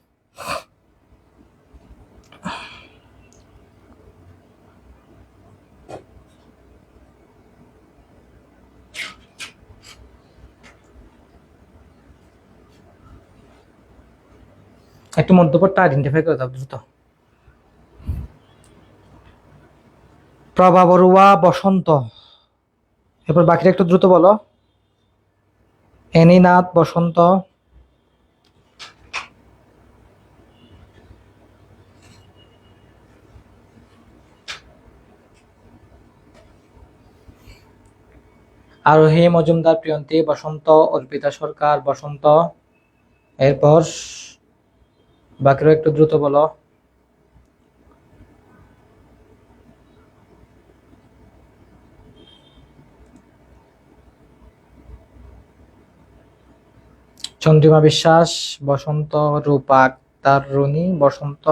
একটু মধ্যপদটা আইডেন্টিফাই করে দাও দ্রুত। প্রভা বড়ুয়া বসন্ত, এরপর বাকিটা একটু দ্রুত বলো। এনিনাথ বসন্ত, আরোহী মজুমদার প্রিয়ন্তী বসন্ত, অর্পিতা সরকার বসন্ত। এরপর বাকিরা একটু দ্রুত বলো। চন্দ্রিমা বিশ্বাস বসন্ত, রূপা আক্তার রুনি বসন্ত,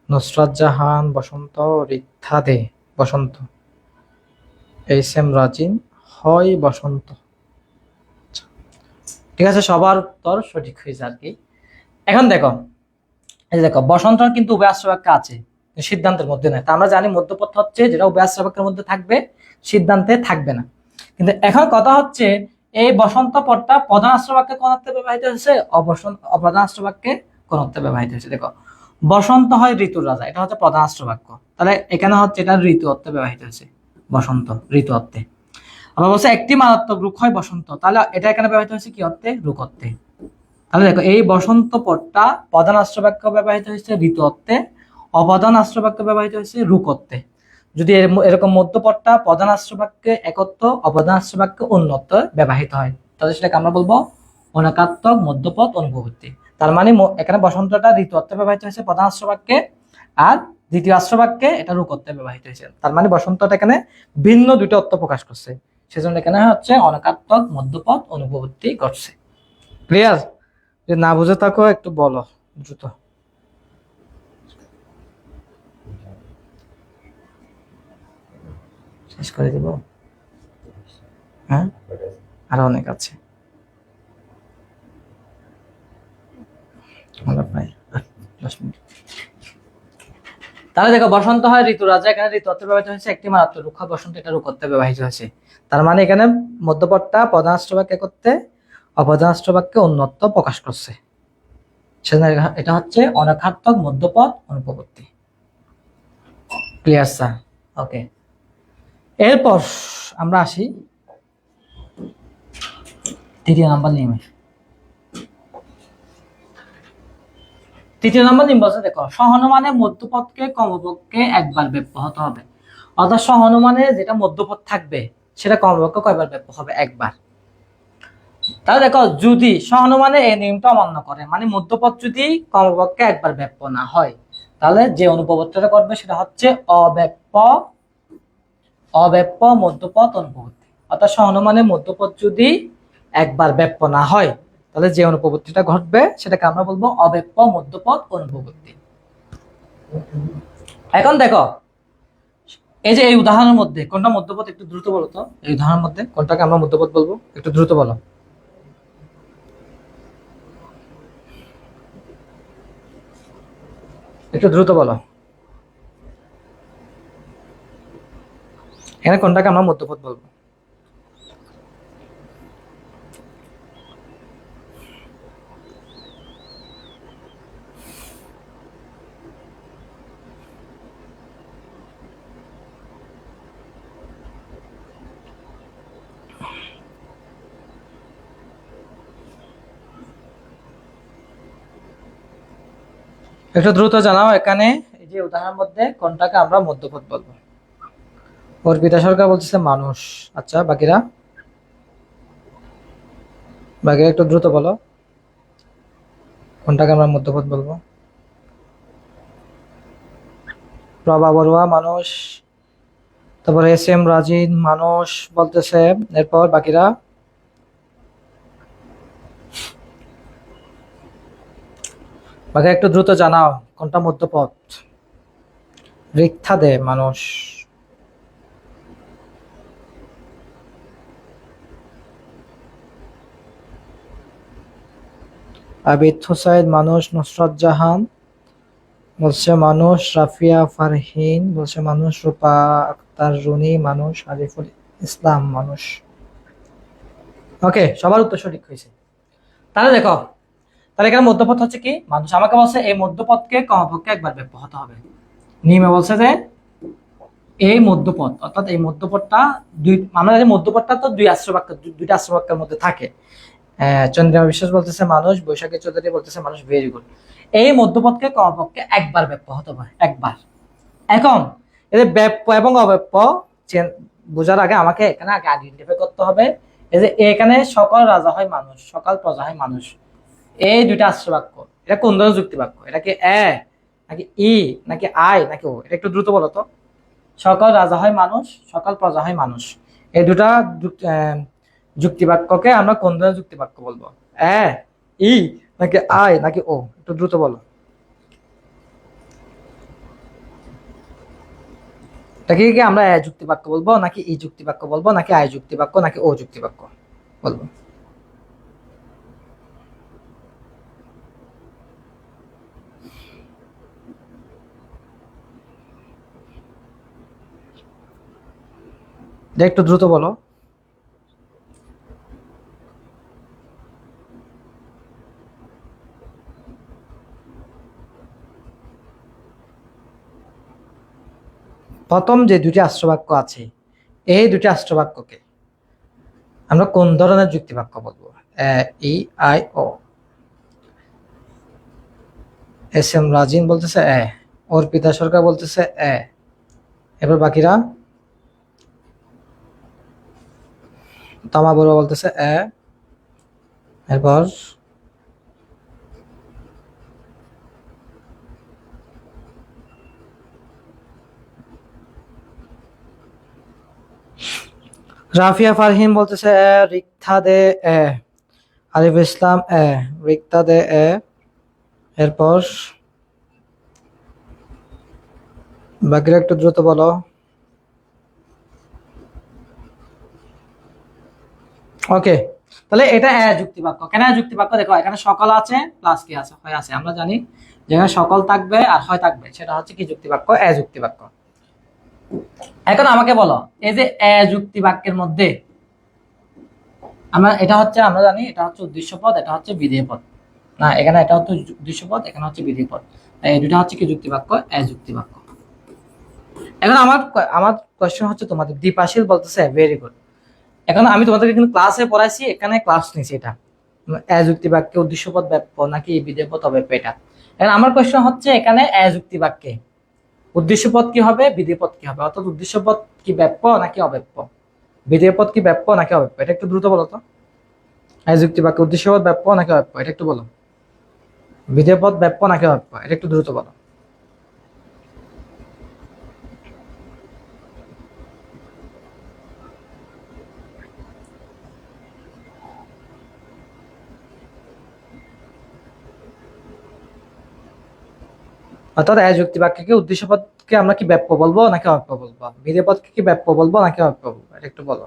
নুসরাত জাহান বসন্ত, রিক্তা দে বসন্ত, এইচ এম রাজিন হয় বসন্ত। ঠিক আছে, সবার উত্তর সঠিক হয়েছে আর কি। এখন দেখো এই যে দেখো বসন্ত কিন্তু উভয় আশ্র বাক্য আছে, সিদ্ধান্তের মধ্যে নয়। তা আমরা জানি মধ্যপদ হচ্ছে যেটা উভয় আশ্র বাক্যের মধ্যে থাকবে, সিদ্ধান্তে থাকবে না। কিন্তু এখন কথা হচ্ছে এই বসন্ত পদটা প্রধান আশ্র বাক্যে কোন অর্থে ব্যবহৃত হয়েছে, অপ্রধান আশ্র বাক্যে কোন অর্থে ব্যবহৃত হয়েছে। দেখো বসন্ত হয় ঋতুর রাজা, এটা হচ্ছে প্রধান আশ্র বাক্য, তাহলে এখানে হচ্ছে এটা ঋতু অর্থে ব্যবহৃত হয়েছে, বসন্ত ঋতু অর্থে। আবার বলছে একটি মারাত্মক রোগ হয় বসন্ত, তাহলে এটা এখানে ব্যবহৃত হয়েছে কি অর্থে? রোগ অর্থে। তাহলে দেখো এই বসন্ত পদটা প্রধান আশ্র বাক্য ব্যবহৃত হয়েছে ঋতু অর্থে, অপ্রধান আশ্র বাক্য ব্যবহৃত হয়েছে রূপ অর্থে। যদি এরকম মধ্যপদটা প্রধান আশ্র বাক্যে একত্ব, অপ্রধান আশ্র বাক্যে অন্য অর্থে ব্যবহৃত হয়, তাহলে সেটাকে আমরা বলবো অনাকাত্মক মধ্যপদ অনুপবর্তী। তার মানে এখানে বসন্তটা ঋতু অর্থে ব্যবহৃত হয়েছে প্রধান আশ্র বাক্যে, আর দ্বিতীয় আশ্র বাক্যে এটা রূপ অর্থে ব্যবহৃত হয়েছে। তার মানে বসন্তটা এখানে ভিন্ন দুটো অর্থ প্রকাশ করছে, সেজন্য এখানে হচ্ছে অনাকাত্মক মধ্যপদ অনুপবর্তী ঘটছে। ক্লিয়ার? যদি না বুঝে থাকো একটু বলো দ্রুত। শেষ করে দিব? হ্যাঁ, আরো অনেক আছে। আমরা প্রায় 10 মিনিট। তাহলে দেখো, বসন্ত হয় ঋতু রাজা, এখানে ঋতু অর্থে ব্যবহৃত হয়েছে একটি মাত্র, রুক্ষ বসন্ত এটা রূপ করতে ব্যবহৃত হয়েছে। তার মানে এখানে মধ্যপদটা প্রধানাশ্র বাক্যে করতে অপ্রধানাশ্র বাক্যে অন্যত্ব প্রকাশ করছে। সেজন্য এটা হচ্ছে অনখাত্মক মধ্যপদ অনুপপত্তি। Clear sir? ওকে, এরপর আমরা আসি তৃতীয় নাম্বার নিয়মে। তৃতীয় নম্বর নিয়ম বলছে, দেখো, সহানুমানে মধ্যপদকে কমপক্ষে একবার ব্যপ্য হতে হবে। অর্থাৎ সহানুমানে যেটা মধ্যপদ থাকবে সেটা কমপক্ষে কয়বার ব্যপ্য হবে? একবার। তাহলে দেখো, যদি সহানুমানে এই নিয়মটা অমান্য করে, মানে মধ্যপদ যদি কমপক্ষে একবার ব্যপ্য না হয়, তাহলে যে অনুপপত্তিটা করবে সেটা হচ্ছে অব্যপ্য মধ্যপদ অনুপপত্তি। অর্থাৎ সহানুমানে মধ্যপদ যদি একবার ব্যপ্য না হয়, তাহলে যে অনুপপত্তিটা ঘটবে সেটাকে আমরা বলবো অব্যপ্য মধ্যপদ অনুপপত্তি। এখন দেখো, এই যে এই উদাহরণের মধ্যে কোনটা মধ্যপদ, একটু দ্রুত বলো তো। এই উদাহরণের মধ্যে কোনটাকে আমরা মধ্যপদ বলবো? একটু দ্রুত বলো। একটু দ্রুত বলো, এখানে কোনটাকে আমরা মধ্যপদ বলবো? একটু দ্রুত জানাও, এখানে এই যে উদাহরণের মধ্যে কোনটাকে আমরা মধ্যপদ বলবো? অর্পিতা সরকার বলতেছে মানুষ। আচ্ছা, বাকিরা একটু দ্রুত বলো, কোনটাকে আমরা মধ্যপদ বলবো? প্রভা বড়ুয়া মানুষ, তারপরে SM রাজিন মানুষ বলতেছে। এরপর বাকিরা একটু দ্রুত জানাও কোনটা মধ্যপদ। রিক্তা দে মানুষ, আবিদ হুসাইন মানুষ, নুসরত জাহান বলছে মানুষ, রাফিয়া ফারহিন বলছে মানুষ, রূপা আক্তার রুনি মানুষ, আরিফুল ইসলাম মানুষ। ওকে, সবার উত্তর সঠিক হয়েছে। তাহলে দেখো, তাহলে এখানে মধ্যপদ হচ্ছে কি? মানুষ। আমাকে বলছে এই মধ্যপদকে কমপক্ষে একবার ব্যপ্য হতে হবে। নিয়মে বলছে যে এই মধ্যপদ, অর্থাৎ এই মধ্যপদটা আমরা জানি মধ্যপদটা তো দুইটা আশ্রয় বাক্যের মধ্যে থাকে। চন্দ্রিমা বিশ্বাস বলতেছে মানুষ, বৈশাখী চৌধুরী বলতেছে মানুষ। Very good. এই মধ্যপদকে কমপক্ষে একবার ব্যপ্য হতে হবে, একবার। এখন এদের ব্যপ্য এবং অব্যপ্য বোঝার আগে আমাকে এখানে আগে আইডেন্টিফাই করতে হবে। এই যে এখানে সকল রাজা হয় মানুষ, সকল প্রজা হয় মানুষ, এই দুইটা আশ্রয় বাক্য, এটা কোন ধরনের যুক্তি বাক্য? এটা কি নাকি ই নাকি আই নাকি ও? এটা একটু দ্রুত বলো তো। সকল রাজা হয় মানুষ, সকল প্রজা হয় মানুষ, এই দুটা যুক্তি বাক্যকে আমরা কোন ধরনের যুক্তি বাক্য বলবো? ই নাকি আই নাকি ও? একটু দ্রুত বলো। এটাকে কি আমরা যুক্তি বাক্য বলবো, নাকি ই যুক্তি বাক্য বলবো, নাকি আই যুক্তি বাক্য, নাকি ও যুক্তি বাক্য বলবো? একটু দ্রুত বলো। প্রথম যে দুটি আশ্রবাক্য আছে, এই দুটি আশ্রবাক্যকে আমরা কোন ধরনের যুক্তি বাক্য বলবো? E I O. SM Rajin বলতেছে অর্পিতা সরকার বলতেছে এবার বাকিরা, তমা বড়ুয়া বলতেছে এরপর রাফিয়া ফারহিন বলতেছে রিক্তা দে আরিফ ইসলাম রিক্তা দে এরপর বাকিরা একটু দ্রুত বলো। ওকে, তাহলে এটা যুক্তি বাক্য। কেন যুক্তি বাক্য? দেখো এখানে সকল আছে প্লাস কি আছে, হয় আছে। আমরা জানি যেখানে সকল থাকবে আর হয় থাকবে সেটা হচ্ছে কি যুক্তি বাক্য, যুক্তি বাক্য। এখন আমাকে বলো, এই যে যুক্তি বাক্যের মধ্যে এটা হচ্ছে, আমরা জানি এটা হচ্ছে উদ্দেশ্য পদ, এটা হচ্ছে বিধেয় পদ। না, এখানে এটা হচ্ছে উদ্দেশ্য পদ, এখানে হচ্ছে বিধেয় পদ। এই দুটা হচ্ছে কি যুক্তি বাক্য, যুক্তি বাক্য। এখন আমার কোশ্চেন হচ্ছে তোমাদের, দ্বিপাশীল বলতেছে, ভেরি গুড। এখন আমি তোমাদেরকে কিন্তু ক্লাসে পড়াইছি, এখানে ক্লাস নিয়েছি, এটা যুক্তি বাক্যে উদ্দেশ্য পদ ব্যাপ্য নাকি বিধেয় পদ অব্যপ্য, এটা। এখন আমার কোশ্চেন হচ্ছে এখানে যুক্তি বাক্যে উদ্দেশ্য পদ কি হবে, বিধেয় পদ কি হবে, অর্থাৎ উদ্দেশ্য পদ কি ব্যাপ্য নাকি অব্যপ্য, বিধেয় পদ কি ব্যাপ্য নাকি অব্যপ্য, এটা একটু দ্রুত বলো তো। যুক্তি বাক্যে উদ্দেশ্য পদ ব্যাপ্য নাকি অব্যপ্য, এটা একটু বলো। বিধেয় পদ ব্যাপ্য নাকি অব্যপ্য, এটা একটু দ্রুত বলো। অর্থাৎ যুক্তি বাক্যকে উদ্দেশ্য পদকে আমরা কি ব্যাপ্য বলবো নাকি অব্যপ্য বলবো, বিধেয় পদকে কি ব্যাপ্য বলবো নাকি অব্যপ্য বলবো, এটা একটু বলো।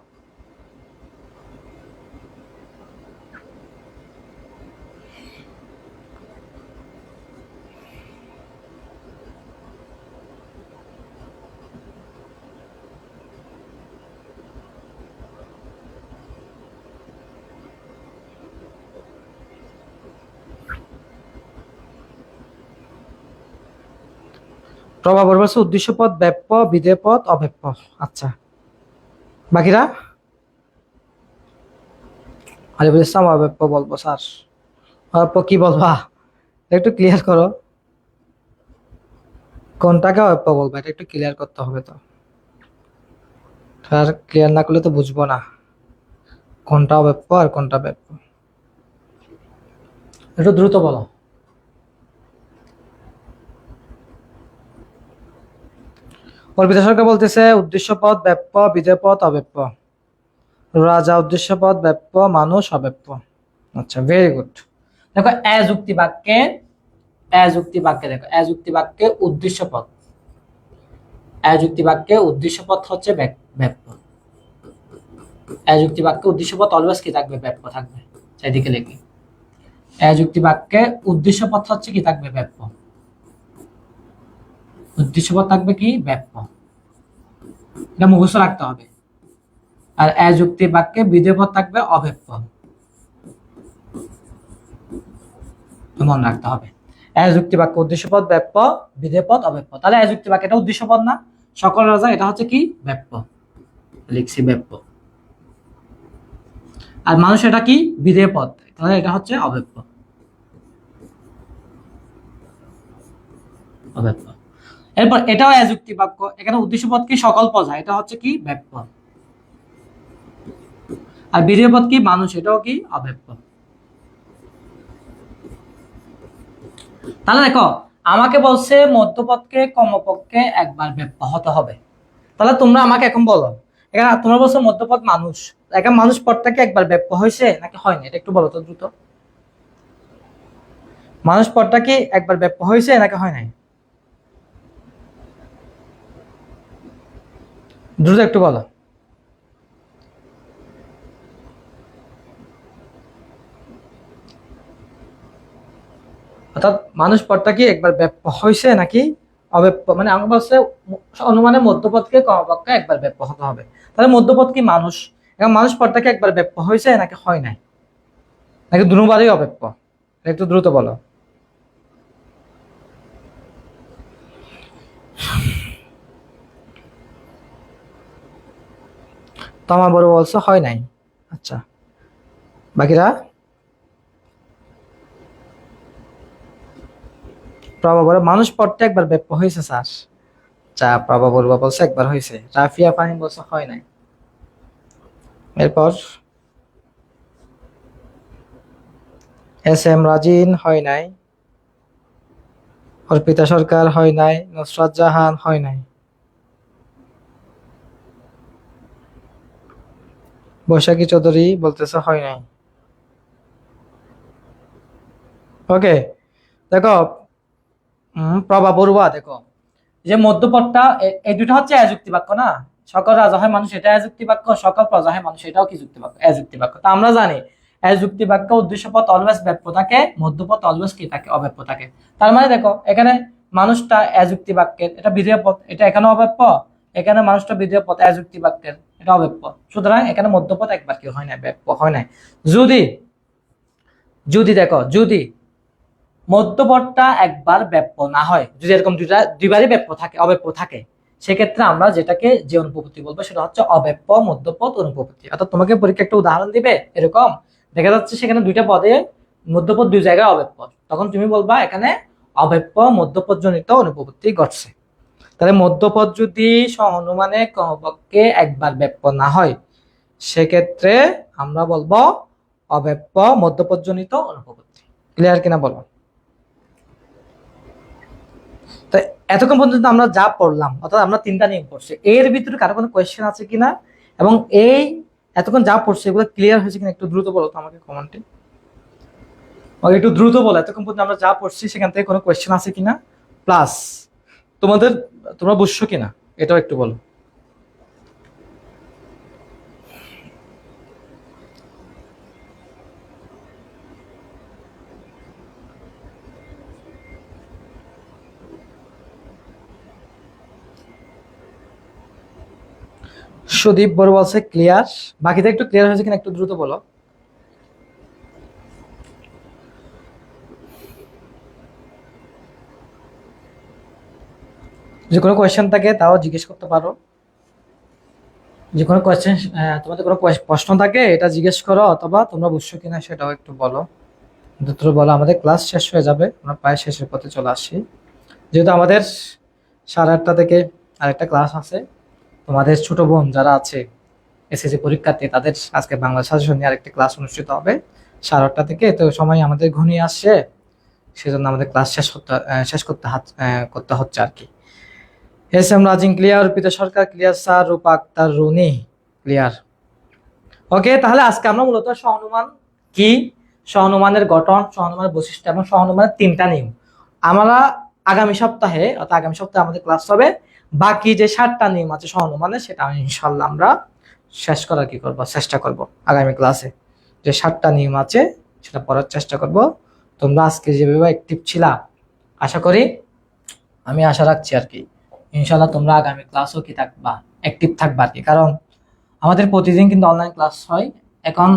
প্রভাব বলছে উদ্দেশ্য পদ ব্যাপ্য, বিধেয় পদ অব্যপ্য। আচ্ছা, বাকিরা? আলিফুল ইসলাম অব্যপ্য বলবো স্যার। অব্যপ্য কি বলবা, একটু ক্লিয়ার করো, কোনটাকে অব্যপ্য বলবো, এটা একটু ক্লিয়ার করতে হবে তো। আর ক্লিয়ার না করলে তো বুঝবো না কোনটা অব্যপ্য আর কোনটা ব্যাপ্য। একটু দ্রুত বলো। অর্পিতা সরকার বলতেছে উদ্দেশ্য পদ ব্যাপ্য, বিধেয় পদ অব্যপ্য। রাজা উদ্দেশ্য পদ ব্যাপ্য, মানুষ অব্যপ্য। আচ্ছা, ভেরি গুড। দেখো যুক্তি বাক্যে, দেখো যুক্তি বাক্যে উদ্দেশ্য পদ, যুক্তি বাক্যে উদ্দেশ্য পদ হচ্ছে ব্যাপ্য। যুক্তি বাক্যে উদ্দেশ্য পদ অলওয়েজ কি থাকবে, ব্যাপ্য থাকবে। চারিদিকে লিখি, যুক্তি বাক্যে উদ্দেশ্য পদ হচ্ছে কি থাকবে, ব্যাপ্য। উদ্দেশ্য পদ থাকবে কি, ব্যাপ্য। এটা মুখস্থ রাখতে হবে। আর যুক্তি বাক্যে বিধেয় পদ থাকবে অব্যপ্য, মনে রাখতে হবে। যুক্তি বাক্য উদ্দেশ্য পদ ব্যাপ্য, বিধেয় পদ অব্যপ্য। তাহলে যুক্তি বাক্য এটা উদ্দেশ্য পদ না, সকল রাজা, এটা হচ্ছে কি, ব্যাপ্য, লিখছি ব্যাপ্য। আর মানুষ এটা কি, বিধেয় পদ, তাহলে এটা হচ্ছে অব্যপ্য, অব্যপ্য। এরপর এটাও যুক্তি বাক্য, এখানে উদ্দেশ্য পদ কি, সকল প্রজা, এটা হচ্ছে কি, ব্যাপ্য। আর বিধেয় পদ কি, মানুষ, এটাও কি, অব্যপ্য। তাহলে দেখো আমাকে বলছে মধ্যপদকে কমপক্ষে একবার ব্যাপ্য হতে হবে। তাহলে তোমরা আমাকে এখন বলো, এখানে তোমরা বলছো মধ্যপদ মানুষ, এখন মানুষ পদটাকে একবার ব্যাপ্য হয়েছে নাকি হয়নি, এটা একটু বলো তো দ্রুত। মানুষ পদটা কি একবার ব্যাপ্য হয়েছে নাকি হয় নাই, দ্রুত একটু বলো। অর্থাৎ মানুষ পদটা কি একবার ব্যাপ্য হয়েছে নাকি অব্যপ্য, মানে আমার বলছে অনুমানে মধ্যপদকে কমপক্ষে একবার ব্যাপ্য হতে হবে। তাহলে মধ্যপদ কি মানুষ, এখন মানুষ পদটাকে একবার ব্যাপ্য হয়েছে নাকি হয় নাই, নাকি দুবারই অব্যপ্য, একটু দ্রুত বলো। তো আমার বড় বলছে হয় নাই। আচ্ছা, বাকিরা? প্রভা বলে মানুষ পদটা একবার ব্যাপ্য হয়েছে স্যার। চা প্রভা বলবা বলছে একবার হয়েছে, রাফিয়া ফাহিম বলছে হয় নাই। এরপর রাজিন হয় নাই, অর্পিতা সরকার হয় নাই, নুসরাত জাহান হয় নাই, বৈশাখী চৌধুরী বলতেছে হয় নাই। ওকে, দেখো প্রভা বড়ুয়া, দেখো যে মধ্যপদটা, এই দুটো হচ্ছে যুক্তি বাক্য না, সকল রাজা হয় মানুষ, এটা অযুক্তি বাক্য। সকল প্রজা হয় মানুষ, এটাও কি যুক্তি বাক্য? অযুক্তি বাক্য। তা আমরা জানি অযুক্তি বাক্য উদ্দেশ্য পদ অলওয়েজ ব্যাপ্য থাকে, মধ্যপদ অলওয়েজ কি থাকে? অব্যাপ্য থাকে। তার মানে দেখো এখানে মানুষটা অযুক্তি বাক্যের, এটা বিধেয় পদ, এটা এখানে অব্যাপ্য, এখানে মানুষটা বিধেয় পদ অযুক্তি বাক্যের, এটা অব্যাপ্য। সুতরাং এখানে মধ্যপদ একবার কি হয় না? ব্যাপ্য হয় না। যদি যদি দেখো যদি মধ্যপদটা একবার ব্যাপ্য না হয়, যদি এরকম দুইবারই ব্যাপ্য থাকে, অব্যাপ্য থাকে, সেক্ষেত্রে আমরা যেটাকে যে অনুপপত্তি বলবো সেটা হচ্ছে অব্যাপ্য মধ্যপদ অনুপপত্তি। অর্থাৎ তোমাকে পরীক্ষা একটা উদাহরণ দিবে, এরকম দেখা যাচ্ছে সেখানে দুইটা পদে মধ্যপদ দুই জায়গায় অব্যাপ্য, তখন তুমি বলবা এখানে অব্যাপ্য মধ্যপদ জনিত অনুপপত্তি ঘটছে। তাহলে মধ্যপদ যদি সহনুমানে কমপক্ষে একবার ব্যাপ্য না হয়, সেক্ষেত্রে আমরা বলবো অব্যাপ্য মধ্যপদ জনিত অনুপপত্তি। ক্লিয়ার কিনা বলো? তো এতক্ষণ পর্যন্ত আমরা যা পড়লাম, অর্থাৎ আমরা তিনটা নিয়ম পড়ছি, এর ভিতরে কারো কোনো কোয়েশ্চেন আছে কিনা, এবং এই এতক্ষণ যা পড়ছে এগুলো ক্লিয়ার হয়েছে কিনা একটু দ্রুত বলো তো আমাকে কমেন্টে। একটু দ্রুত বলো এতক্ষণ পর্যন্ত আমরা যা পড়ছি সেখান থেকে কোনো কোয়েশ্চেন আছে কিনা, প্লাস তোমরা বুঝছো কিনা এটাও একটু বলো। সুদীপ বড় বলছে ক্লিয়ার, বাকিটা একটু ক্লিয়ার হয়েছে কিনা একটু দ্রুত বলো। যে কোনো কোয়েশ্চেন থাকে তাও জিজ্ঞেস করতে পারো, যে কোনো কোয়েশ্চেন, তোমাদের কোনো প্রশ্ন থাকে এটা জিজ্ঞেস করো, অথবা তোমরা বুঝছো কিনা সেটাও একটু বলো, দ্রুত বলো। আমাদের ক্লাস শেষ হয়ে যাবে, আমরা প্রায় শেষের পথে চলে আসি। যেহেতু আমাদের 8:30 থেকে আরেকটা ক্লাস আছে, তোমাদের ছোট বোন যারা আছে এসএসসি পরীক্ষার্থী, তাদের আজকে বাংলা সাজেশন নিয়ে আরেকটি ক্লাস অনুষ্ঠিত হবে 8:30 থেকে। তো সময় আমাদের ঘনিয়ে আসছে, সেজন্য আমাদের ক্লাস শেষ করতে হচ্ছে আর কি। এস এম রাজিং ক্লিয়ার, অর্পিতা সরকার ক্লিয়ার, স্যার রূপা আক্তার রুনি ক্লিয়ার। ওকে, তাহলে আজকে আমরা মূলত সহনুমান কি, সহনুমানের গঠন, সহনুমানের বৈশিষ্ট্য এবং সহনুমানের তিনটা নিয়ম আমরা আগামী সপ্তাহে, অর্থাৎ আগামী সপ্তাহে আমাদের ক্লাস হবে। বাকি যে 7টা নিয়ম আছে সহনুমানের, সেটা ইনশাল্লাহ আমরা শেষ করার কি করব, চেষ্টা করব আগামী ক্লাসে। যে 7টা নিয়ম আছে সেটা পড়ার চেষ্টা করব। তোমরা আজকে যেভাবে অ্যাক্টিভ ছিলা, আশা করি, আমি আশা রাখছি আর কি, ইনশাল্লাহ তোমরা আগামী ক্লাসও কি থাকবা, অ্যাক্টিভ থাকবা আর কি। কারণ আমাদের প্রতিদিন কিন্তু অনলাইন ক্লাস হয়। এখন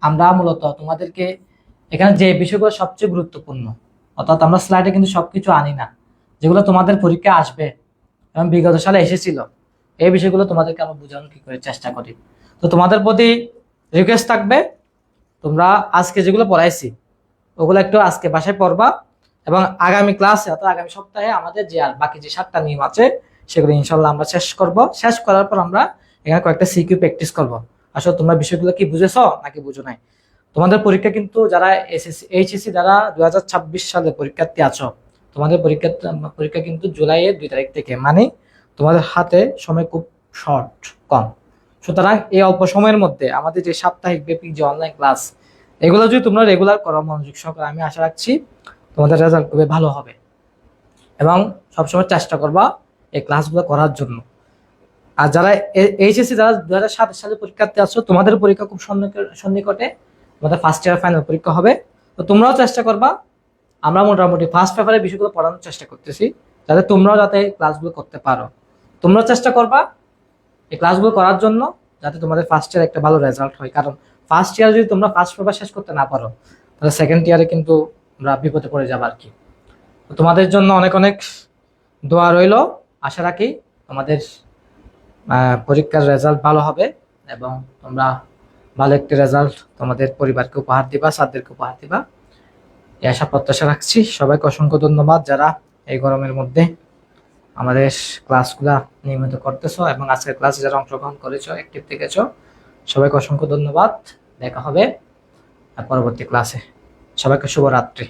আমরা মূলত তোমাদেরকে এখানে যে বিষয়গুলো সবচেয়ে গুরুত্বপূর্ণ, অর্থাৎ আমরা স্লাইডে কিন্তু সবকিছু আনি না, যেগুলো তোমাদের পরীক্ষা আসবে এবং বিগত সালে এসেছিল, এই বিষয়গুলো তোমাদেরকে আমরা বোঝানোর কি করে চেষ্টা করি। তো তোমাদের প্রতি রিকোয়েস্ট থাকবে, তোমরা আজকে যেগুলো পড়াইছি ওগুলো একটু আজকে বাসায় পড়বা, এবং আগামী ক্লাসে অর্থাৎ আগামী সপ্তাহে আমাদের যে আর বাকি যে 7টা নিয়ম আছে সেগুলো ইনশাল্লাহ আমরা শেষ করব। শেষ করার পর আমরা এখানে কয়েকটা সিকিউ প্র্যাকটিস করব। আসলে তোমরা বিষয়গুলো কি বুঝেছো নাকি বুঝো নাই? তোমাদের পরীক্ষা কিন্তু যারা এইচএসসি যারা 2026 সালে পরীক্ষার্থী আছো, তোমাদের পরীক্ষা কিন্তু জুলাইয়ের 2 তারিখ থেকে, মানে তোমাদের হাতে সময় খুব শর্ট, কম। সুতরাং এই অল্প সময়ের মধ্যে আমাদের যে সাপ্তাহিক ব্যাপী যে অনলাইন ক্লাস, এগুলো যদি তোমরা রেগুলার করো মনোযোগ সহকারে, আমি আশা রাখছি তোমাদের রেজাল্ট খুবই ভালো হবে। এবং সবসময় চেষ্টা করবা এই ক্লাসগুলো করার জন্য। আর যারা এইচএসসি যারা 2007 সালে পরীক্ষার্থী আছো, তোমাদের পরীক্ষা খুব সন্নিকটে, তোমাদের ফার্স্ট ইয়ার ফাইনাল পরীক্ষা হবে। তো তোমরাও চেষ্টা করবা, আমরা মোটামুটি ফার্স্ট পেপারের বিষয়গুলো পড়ানোর চেষ্টা করতেছি, যাতে তোমরাও যাতে ক্লাসগুলো করতে পারো। তোমরাও চেষ্টা করবা এই ক্লাসগুলো করার জন্য, যাতে তোমাদের ফার্স্ট ইয়ার একটা ভালো রেজাল্ট হয়। কারণ ফার্স্ট ইয়ার যদি তোমরা ফার্স্ট পেপার শেষ করতে না পারো, তাহলে সেকেন্ড ইয়ারে কিন্তু আমরা বিপদে পড়ে যাবো আর কি। তো তোমাদের জন্য অনেক অনেক দোয়া রইল। আশা রাখি তোমাদের পরীক্ষার রেজাল্ট ভালো হবে এবং তোমরা ভালো একটি রেজাল্ট তোমাদের পরিবারকে উপহার দিবা, স্যারদেরকে উপহার দিবা, এই আশা প্রত্যাশা রাখছি। সবাইকে অসংখ্য ধন্যবাদ যারা এই গরমের মধ্যে আমাদের ক্লাসগুলা নিয়মিত করতেছো এবং আজকের ক্লাসে যারা অংশগ্রহণ করেছো, অ্যাক্টিভ থেকেছো, সবাইকে অসংখ্য ধন্যবাদ। দেখা হবে পরবর্তী ক্লাসে। সবাইকে শুভরাত্রি।